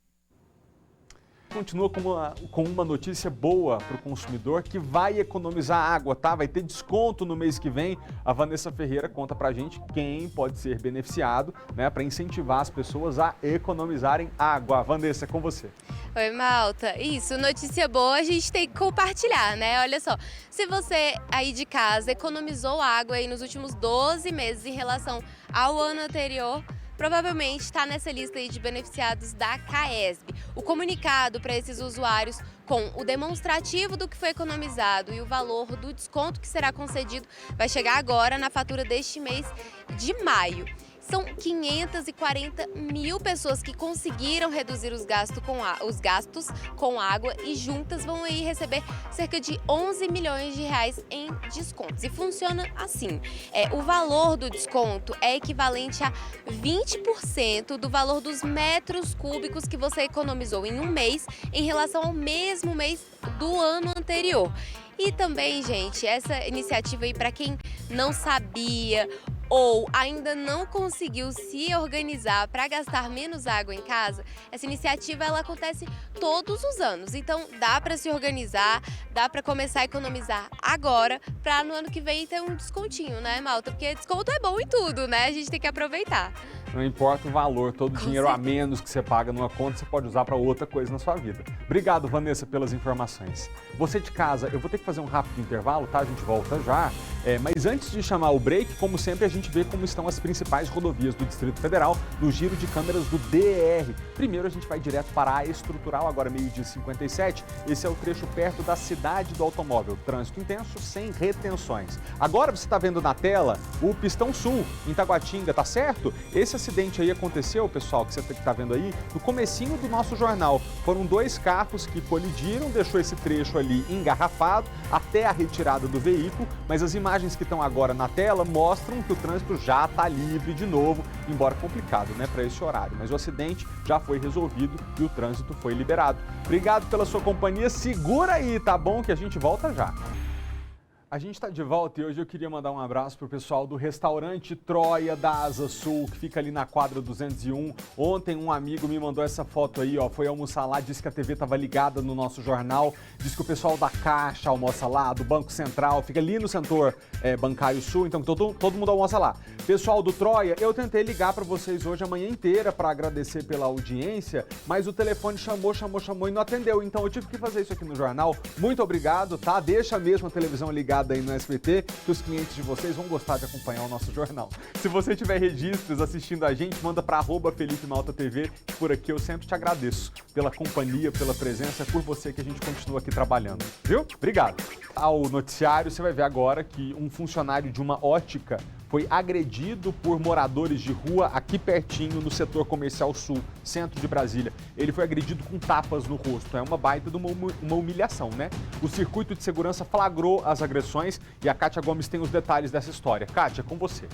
Continua com uma notícia boa para o consumidor que vai economizar água, tá? Vai ter desconto no mês que vem. A Vanessa Ferreira conta pra gente quem pode ser beneficiado, né, para incentivar as pessoas a economizarem água. Vanessa, é com você. Oi, Malta. Isso, notícia boa a gente tem que compartilhar, né? Olha só, se você aí de casa economizou água aí nos últimos 12 meses em relação ao ano anterior, provavelmente está nessa lista aí de beneficiados da CAESB. O comunicado para esses usuários com o demonstrativo do que foi economizado e o valor do desconto que será concedido vai chegar agora na fatura deste mês de maio. São 540 mil pessoas que conseguiram reduzir os gastos com água e juntas vão aí receber cerca de 11 milhões de reais em descontos. E funciona assim, o valor do desconto é equivalente a 20% do valor dos metros cúbicos que você economizou em um mês em relação ao mesmo mês do ano anterior. E também, gente, essa iniciativa aí para quem não sabia ou ainda não conseguiu se organizar para gastar menos água em casa, essa iniciativa ela acontece todos os anos. Então dá para se organizar, dá para começar a economizar agora para no ano que vem ter um descontinho, né, Malta? Porque desconto é bom em tudo, né? A gente tem que aproveitar. Não importa o valor, todo dinheiro a menos que você paga numa conta, você pode usar para outra coisa na sua vida. Obrigado, Vanessa, pelas informações. Você de casa, eu vou ter que fazer um rápido intervalo, tá? A gente volta já. Mas antes de chamar o break, como sempre, a gente vê como estão as principais rodovias do Distrito Federal no giro de câmeras do DR. Primeiro, a gente vai direto para a Estrutural, agora meio-dia 57. Esse é o trecho perto da Cidade do Automóvel. Trânsito intenso, sem retenções. Agora você está vendo na tela o Pistão Sul, em Taguatinga, tá certo? Esse acidente aí aconteceu, pessoal, que você está vendo aí, no comecinho do nosso jornal. Foram 2 carros que colidiram, deixou esse trecho ali engarrafado até a retirada do veículo, mas as imagens que estão agora na tela mostram que o trânsito já está livre de novo, embora complicado, né, para esse horário. Mas o acidente já foi resolvido e o trânsito foi liberado. Obrigado pela sua companhia, segura aí, tá bom? Que a gente volta já. A gente está de volta e hoje eu queria mandar um abraço para o pessoal do restaurante Troia da Asa Sul, que fica ali na quadra 201. Ontem um amigo me mandou essa foto aí, ó, foi almoçar lá, disse que a TV estava ligada no nosso jornal, disse que o pessoal da Caixa almoça lá, do Banco Central, fica ali no setor bancário sul, então todo mundo almoça lá. Pessoal do Troia, eu tentei ligar para vocês hoje a manhã inteira para agradecer pela audiência, mas o telefone chamou e não atendeu, então eu tive que fazer isso aqui no jornal. Muito obrigado, tá? Deixa mesmo a televisão ligada aí no SBT, que os clientes de vocês vão gostar de acompanhar o nosso jornal. Se você tiver registros assistindo a gente, manda para @FelipeMaltaTV, que por aqui eu sempre te agradeço pela companhia, pela presença, por você que a gente continua aqui trabalhando, viu? Obrigado. Ao noticiário, você vai ver agora que um funcionário de uma ótica foi agredido por moradores de rua aqui pertinho no setor comercial sul, centro de Brasília. Ele foi agredido com tapas no rosto. É uma baita de uma humilhação, né? O circuito de segurança flagrou as agressões e a Kátia Gomes tem os detalhes dessa história. Kátia, com você.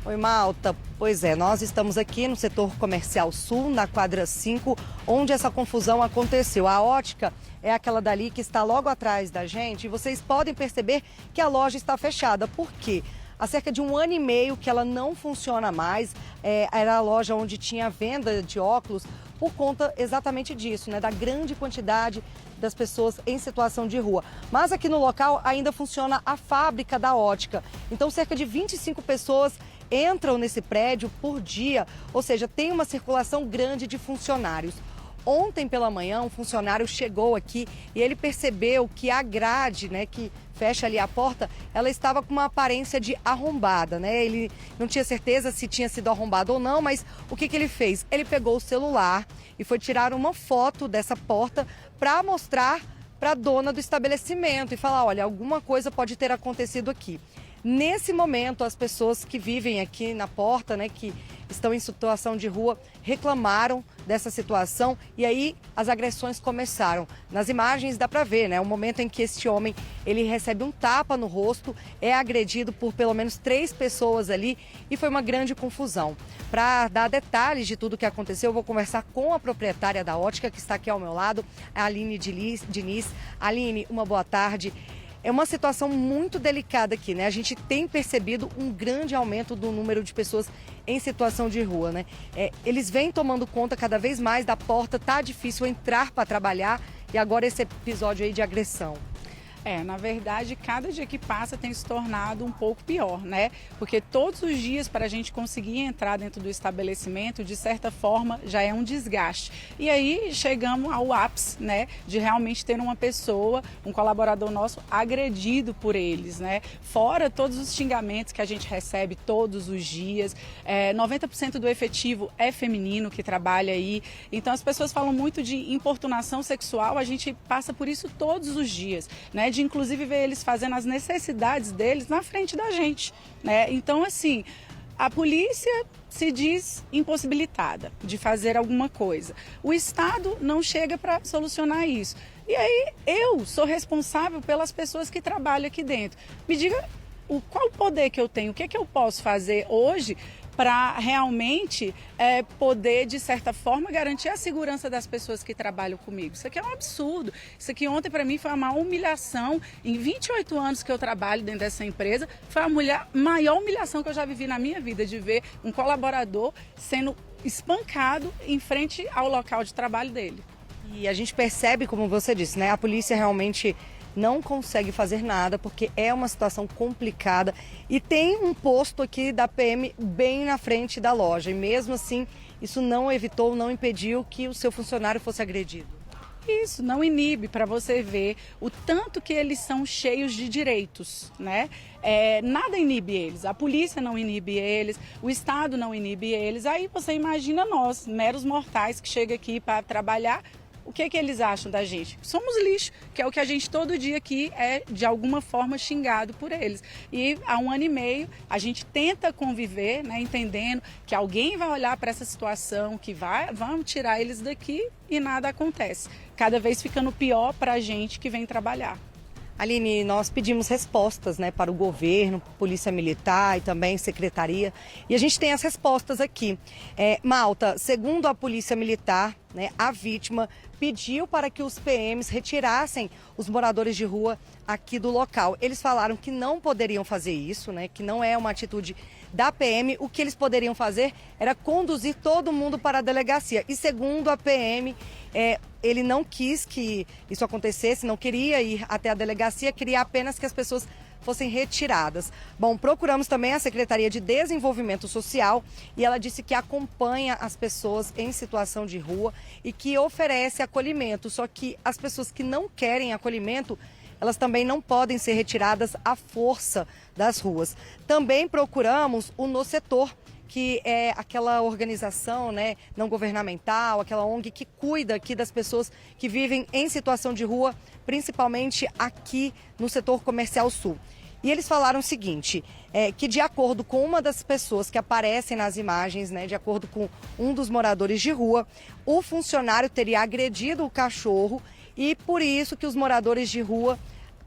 Oi, Malta. Pois é, nós estamos aqui no setor comercial sul, na quadra 5, onde essa confusão aconteceu. A ótica é aquela dali que está logo atrás da gente e vocês podem perceber que a loja está fechada. Por quê? Há cerca de 1 ano e meio que ela não funciona mais. Era a loja onde tinha venda de óculos por conta exatamente disso, né? Da grande quantidade das pessoas em situação de rua. Mas aqui no local ainda funciona a fábrica da ótica. Então cerca de 25 pessoas entram nesse prédio por dia, ou seja, tem uma circulação grande de funcionários. Ontem pela manhã, um funcionário chegou aqui e ele percebeu que a grade, né, que fecha ali a porta, ela estava com uma aparência de arrombada, né? Ele não tinha certeza se tinha sido arrombado ou não, mas o que ele fez? Ele pegou o celular e foi tirar uma foto dessa porta para mostrar para a dona do estabelecimento e falar, olha, alguma coisa pode ter acontecido aqui. Nesse momento, as pessoas que vivem aqui na porta, né, que estão em situação de rua, reclamaram dessa situação e aí as agressões começaram. Nas imagens dá para ver, né, o momento em que este homem, ele recebe um tapa no rosto, é agredido por pelo menos 3 pessoas ali e foi uma grande confusão. Para dar detalhes de tudo o que aconteceu, eu vou conversar com a proprietária da ótica que está aqui ao meu lado, a Aline Diniz. Aline, uma boa tarde. É uma situação muito delicada aqui, né? A gente tem percebido um grande aumento do número de pessoas em situação de rua, né? Eles vêm tomando conta cada vez mais da porta, tá difícil entrar para trabalhar e agora esse episódio aí de agressão. Na verdade, cada dia que passa tem se tornado um pouco pior, né? Porque todos os dias para a gente conseguir entrar dentro do estabelecimento, de certa forma, já é um desgaste. E aí chegamos ao ápice, né? De realmente ter uma pessoa, um colaborador nosso, agredido por eles, né? Fora todos os xingamentos que a gente recebe todos os dias. 90% do efetivo é feminino que trabalha aí. Então as pessoas falam muito de importunação sexual, a gente passa por isso todos os dias, né? De inclusive ver eles fazendo as necessidades deles na frente da gente, né? Então, assim, a polícia se diz impossibilitada de fazer alguma coisa. O Estado não chega para solucionar isso. E aí, eu sou responsável pelas pessoas que trabalham aqui dentro. Me diga qual o poder que eu tenho, o que é que eu posso fazer hoje para realmente poder, de certa forma, garantir a segurança das pessoas que trabalham comigo. Isso aqui é um absurdo. Isso aqui ontem, para mim, foi uma humilhação. Em 28 anos que eu trabalho dentro dessa empresa, foi a maior humilhação que eu já vivi na minha vida, de ver um colaborador sendo espancado em frente ao local de trabalho dele. E a gente percebe, como você disse, né? A polícia realmente não consegue fazer nada porque é uma situação complicada e tem um posto aqui da PM bem na frente da loja e mesmo assim isso não evitou, não impediu que o seu funcionário fosse agredido. Isso, não inibe, para você ver o tanto que eles são cheios de direitos, né? Nada inibe eles, a polícia não inibe eles, o Estado não inibe eles, aí você imagina nós, meros mortais que chegam aqui para trabalhar. O que eles acham da gente? Somos lixo, que é o que a gente todo dia aqui é, de alguma forma, xingado por eles. E há 1 ano e meio, a gente tenta conviver, né, entendendo que alguém vai olhar para essa situação, que vamos tirar eles daqui e nada acontece. Cada vez ficando pior para a gente que vem trabalhar. Aline, nós pedimos respostas, né, para o governo, Polícia Militar e também Secretaria, e a gente tem as respostas aqui. Malta, segundo a Polícia Militar, né, a vítima pediu para que os PMs retirassem os moradores de rua aqui do local. Eles falaram que não poderiam fazer isso, né, que não é uma atitude da PM. O que eles poderiam fazer era conduzir todo mundo para a delegacia. E segundo a PM, ele não quis que isso acontecesse, não queria ir até a delegacia, queria apenas que as pessoas fossem retiradas. Bom, procuramos também a Secretaria de Desenvolvimento Social e ela disse que acompanha as pessoas em situação de rua e que oferece acolhimento, só que as pessoas que não querem acolhimento, elas também não podem ser retiradas à força das ruas. Também procuramos o No Setor, que é aquela organização, né, não governamental, aquela ONG que cuida aqui das pessoas que vivem em situação de rua, principalmente aqui no setor comercial sul. E eles falaram o seguinte, que de acordo com uma das pessoas que aparecem nas imagens, né, de acordo com um dos moradores de rua, o funcionário teria agredido o cachorro e por isso que os moradores de rua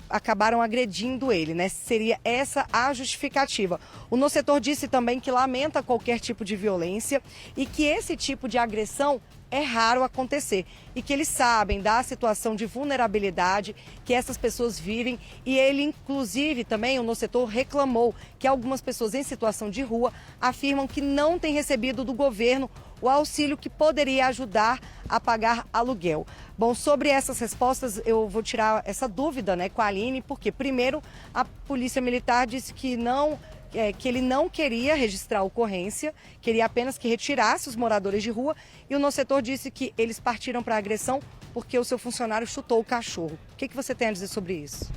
acabaram agredindo ele, né? Seria essa a justificativa. O NoSetor disse também que lamenta qualquer tipo de violência e que esse tipo de agressão é raro acontecer e que eles sabem da situação de vulnerabilidade que essas pessoas vivem e ele, inclusive, também o NoSetor reclamou que algumas pessoas em situação de rua afirmam que não têm recebido do governo o auxílio que poderia ajudar a pagar aluguel. Bom, sobre essas respostas eu vou tirar essa dúvida, né, com a Aline, porque primeiro a Polícia Militar disse que ele não queria registrar a ocorrência, queria apenas que retirasse os moradores de rua, e o NoSetor disse que eles partiram para a agressão porque o seu funcionário chutou o cachorro. O que você tem a dizer sobre isso?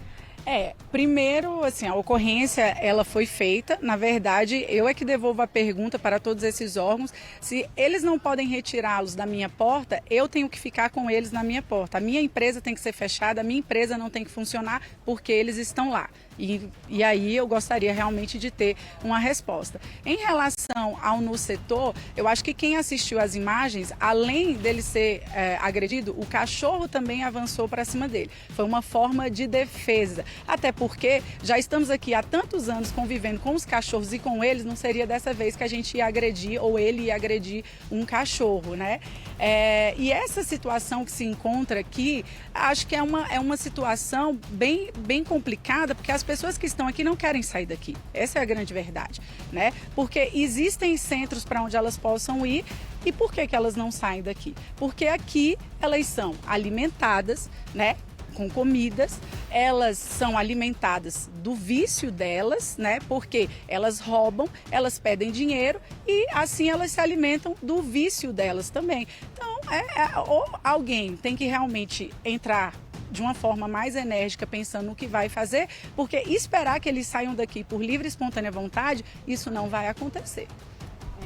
Primeiro, assim, a ocorrência, ela foi feita, na verdade, eu é que devolvo a pergunta para todos esses órgãos, se eles não podem retirá-los da minha porta, eu tenho que ficar com eles na minha porta, a minha empresa tem que ser fechada, a minha empresa não tem que funcionar porque eles estão lá. E aí eu gostaria realmente de ter uma resposta. Em relação ao NoSetor, eu acho que quem assistiu às imagens, além dele ser agredido, o cachorro também avançou para cima dele. Foi uma forma de defesa. Até porque já estamos aqui há tantos anos convivendo com os cachorros e com eles, não seria dessa vez que a gente ia agredir ou ele ia agredir um cachorro, né? E essa situação que se encontra aqui, acho que é uma situação bem complicada, porque as pessoas que estão aqui não querem sair daqui. Essa é a grande verdade, né? Porque existem centros para onde elas possam ir. E por que elas não saem daqui? Porque aqui elas são alimentadas, né, com comidas, elas são alimentadas do vício delas, né? Porque elas roubam, elas pedem dinheiro e assim elas se alimentam do vício delas também. Então, ou alguém tem que realmente entrar de uma forma mais enérgica, pensando no que vai fazer, porque esperar que eles saiam daqui por livre e espontânea vontade, isso não vai acontecer.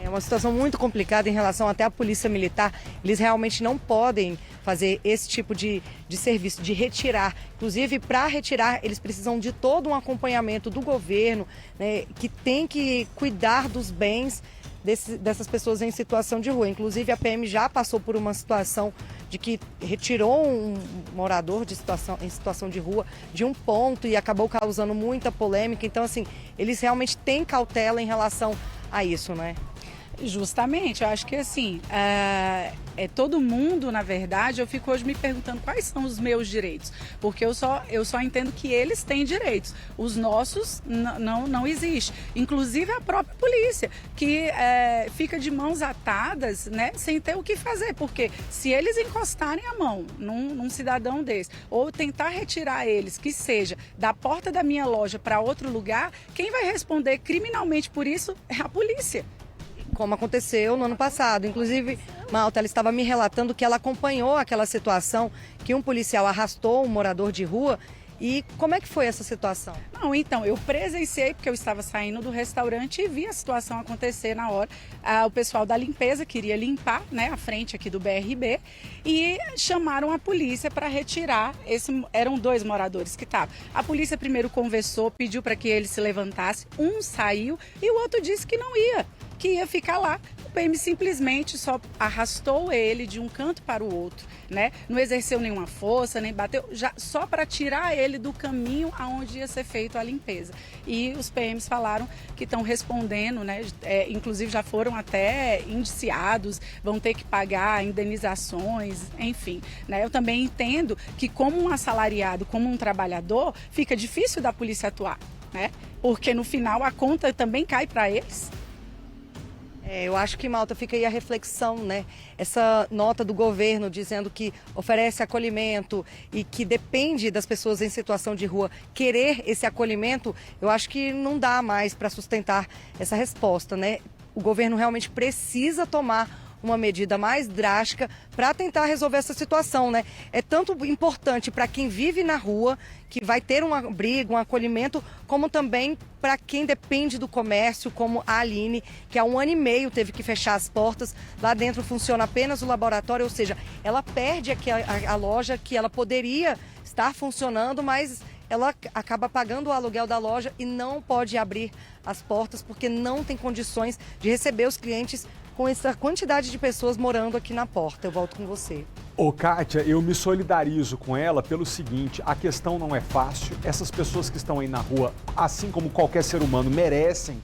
É uma situação muito complicada em relação até à Polícia Militar. Eles realmente não podem fazer esse tipo de serviço, de retirar. Inclusive, para retirar, eles precisam de todo um acompanhamento do governo, né, que tem que cuidar dos bens dessas pessoas em situação de rua. Inclusive, a PM já passou por uma situação de que retirou um morador em situação de rua de um ponto e acabou causando muita polêmica. Então, assim, eles realmente têm cautela em relação a isso, né? Justamente, eu acho que assim, todo mundo, na verdade, eu fico hoje me perguntando quais são os meus direitos, porque eu só entendo que eles têm direitos, os nossos não existe, inclusive a própria polícia, que fica de mãos atadas, né, sem ter o que fazer, porque se eles encostarem a mão num cidadão desse, ou tentar retirar eles, que seja da porta da minha loja para outro lugar, quem vai responder criminalmente por isso é a polícia. Como aconteceu no ano passado. Inclusive, Malta, ela estava me relatando que ela acompanhou aquela situação que um policial arrastou um morador de rua. E como é que foi essa situação? Não, então, eu presenciei, porque eu estava saindo do restaurante e vi a situação acontecer na hora. O pessoal da limpeza queria limpar, né, a frente aqui do BRB e chamaram a polícia para retirar. Eram 2 moradores que estavam. A polícia primeiro conversou, pediu para que ele se levantasse, um saiu e o outro disse que não ia, que ia ficar lá. O PM simplesmente só arrastou ele de um canto para o outro, né? Não exerceu nenhuma força, nem bateu, só para tirar ele do caminho aonde ia ser feita a limpeza. E os PMs falaram que estão respondendo, né? Inclusive já foram até indiciados, vão ter que pagar indenizações, enfim, né? Eu também entendo que como um assalariado, como um trabalhador, fica difícil da polícia atuar, né? Porque no final a conta também cai para eles. Eu acho que, Malta, fica aí a reflexão, né? Essa nota do governo dizendo que oferece acolhimento e que depende das pessoas em situação de rua querer esse acolhimento, eu acho que não dá mais para sustentar essa resposta, né? O governo realmente precisa tomar uma medida mais drástica para tentar resolver essa situação, né? É tanto importante para quem vive na rua, que vai ter um abrigo, um acolhimento, como também para quem depende do comércio, como a Aline, que há 1 ano e meio teve que fechar as portas. Lá dentro funciona apenas o laboratório, ou seja, ela perde aqui a loja que ela poderia estar funcionando, mas ela acaba pagando o aluguel da loja e não pode abrir as portas porque não tem condições de receber os clientes com essa quantidade de pessoas morando aqui na porta. Eu volto com você. Ô, Kátia, eu me solidarizo com ela pelo seguinte, a questão não é fácil, essas pessoas que estão aí na rua, assim como qualquer ser humano, merecem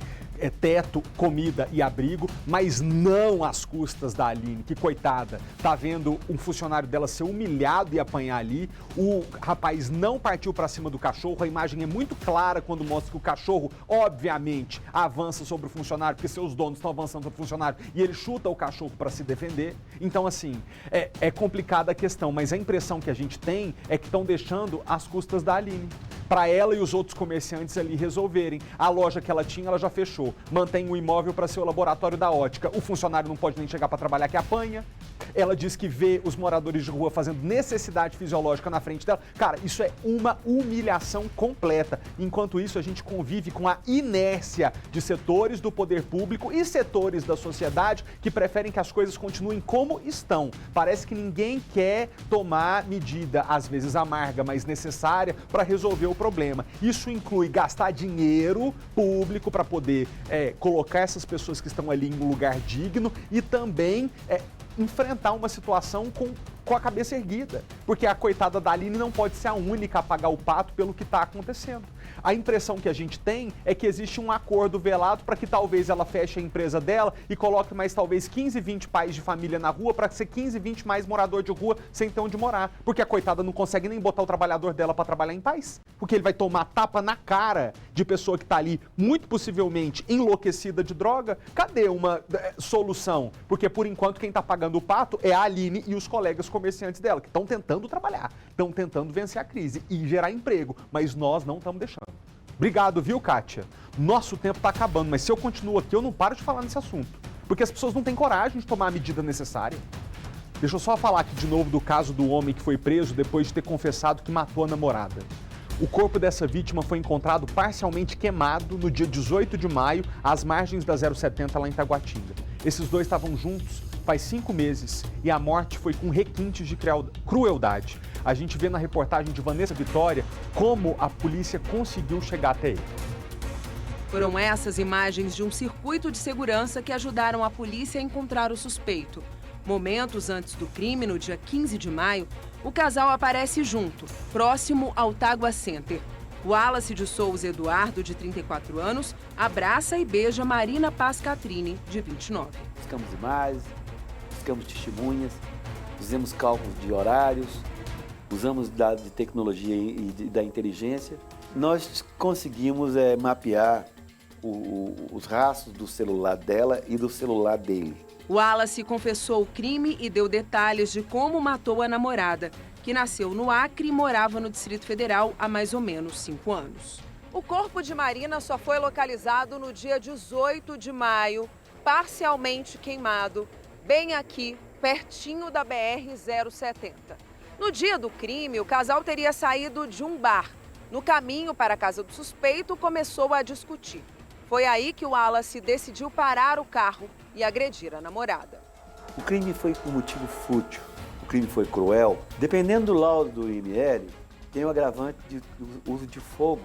teto, comida e abrigo, mas não às custas da Aline, que coitada, tá vendo um funcionário dela ser humilhado e apanhar ali, o rapaz não partiu para cima do cachorro, a imagem é muito clara quando mostra que o cachorro, obviamente, avança sobre o funcionário, porque seus donos estão avançando sobre o funcionário, e ele chuta o cachorro para se defender, então assim, é complicada a questão, mas a impressão que a gente tem é que estão deixando às custas da Aline, para ela e os outros comerciantes ali resolverem. A loja que ela tinha, ela já fechou. Mantém o imóvel para ser o laboratório da ótica. O funcionário não pode nem chegar para trabalhar, que apanha. Ela diz que vê os moradores de rua fazendo necessidade fisiológica na frente dela. Cara, isso é uma humilhação completa. Enquanto isso, a gente convive com a inércia de setores do poder público e setores da sociedade que preferem que as coisas continuem como estão. Parece que ninguém quer tomar medida, às vezes amarga, mas necessária, para resolver o problema. Isso inclui gastar dinheiro público para poder colocar essas pessoas que estão ali em um lugar digno e também enfrentar uma situação com a cabeça erguida, porque a coitada da Aline não pode ser a única a pagar o pato pelo que está acontecendo. A impressão que a gente tem é que existe um acordo velado para que talvez ela feche a empresa dela e coloque mais talvez 15, 20 pais de família na rua para ser 15, 20 mais morador de rua sem ter onde morar, porque a coitada não consegue nem botar o trabalhador dela para trabalhar em paz, porque ele vai tomar tapa na cara de pessoa que está ali, muito possivelmente enlouquecida de droga. Cadê uma solução? Porque por enquanto quem está pagando o pato é a Aline e os colegas comerciantes dela, que estão tentando trabalhar, estão tentando vencer a crise e gerar emprego, mas nós não estamos deixando. Obrigado, viu, Kátia? Nosso tempo está acabando, mas se eu continuo aqui, eu não paro de falar nesse assunto, porque as pessoas não têm coragem de tomar a medida necessária. Deixa eu só falar aqui de novo do caso do homem que foi preso depois de ter confessado que matou a namorada. O corpo dessa vítima foi encontrado parcialmente queimado no dia 18 de maio, às margens da 070 lá em Taguatinga. Esses dois estavam juntos faz 5 meses e a morte foi com requintes de crueldade. A gente vê na reportagem de Vanessa Vitória como a polícia conseguiu chegar até ele. Foram essas imagens de um circuito de segurança que ajudaram a polícia a encontrar o suspeito. Momentos antes do crime, no dia 15 de maio, o casal aparece junto, próximo ao Tagua Center. Wallace de Souza Eduardo, de 34 anos, abraça e beija Marina Paz Catrini, de 29. Buscamos imagens, buscamos testemunhas, fizemos cálculos de horários, usamos dados de tecnologia e da inteligência. Nós conseguimos mapear os rastros do celular dela e do celular dele. Wallace confessou o crime e deu detalhes de como matou a namorada, que nasceu no Acre e morava no Distrito Federal há mais ou menos 5 anos. O corpo de Marina só foi localizado no dia 18 de maio, parcialmente queimado, bem aqui, pertinho da BR-070. No dia do crime, o casal teria saído de um bar. No caminho para a casa do suspeito, começou a discutir. Foi aí que o Wallace decidiu parar o carro e agredir a namorada. O crime foi por motivo fútil, o crime foi cruel. Dependendo do laudo do IML, tem o agravante de uso de fogo.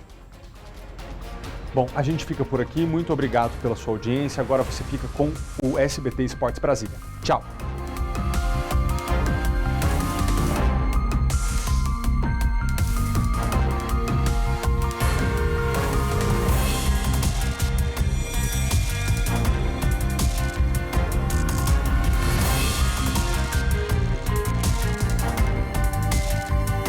Bom, a gente fica por aqui. Muito obrigado pela sua audiência. Agora você fica com o SBT Esportes Brasília. Tchau!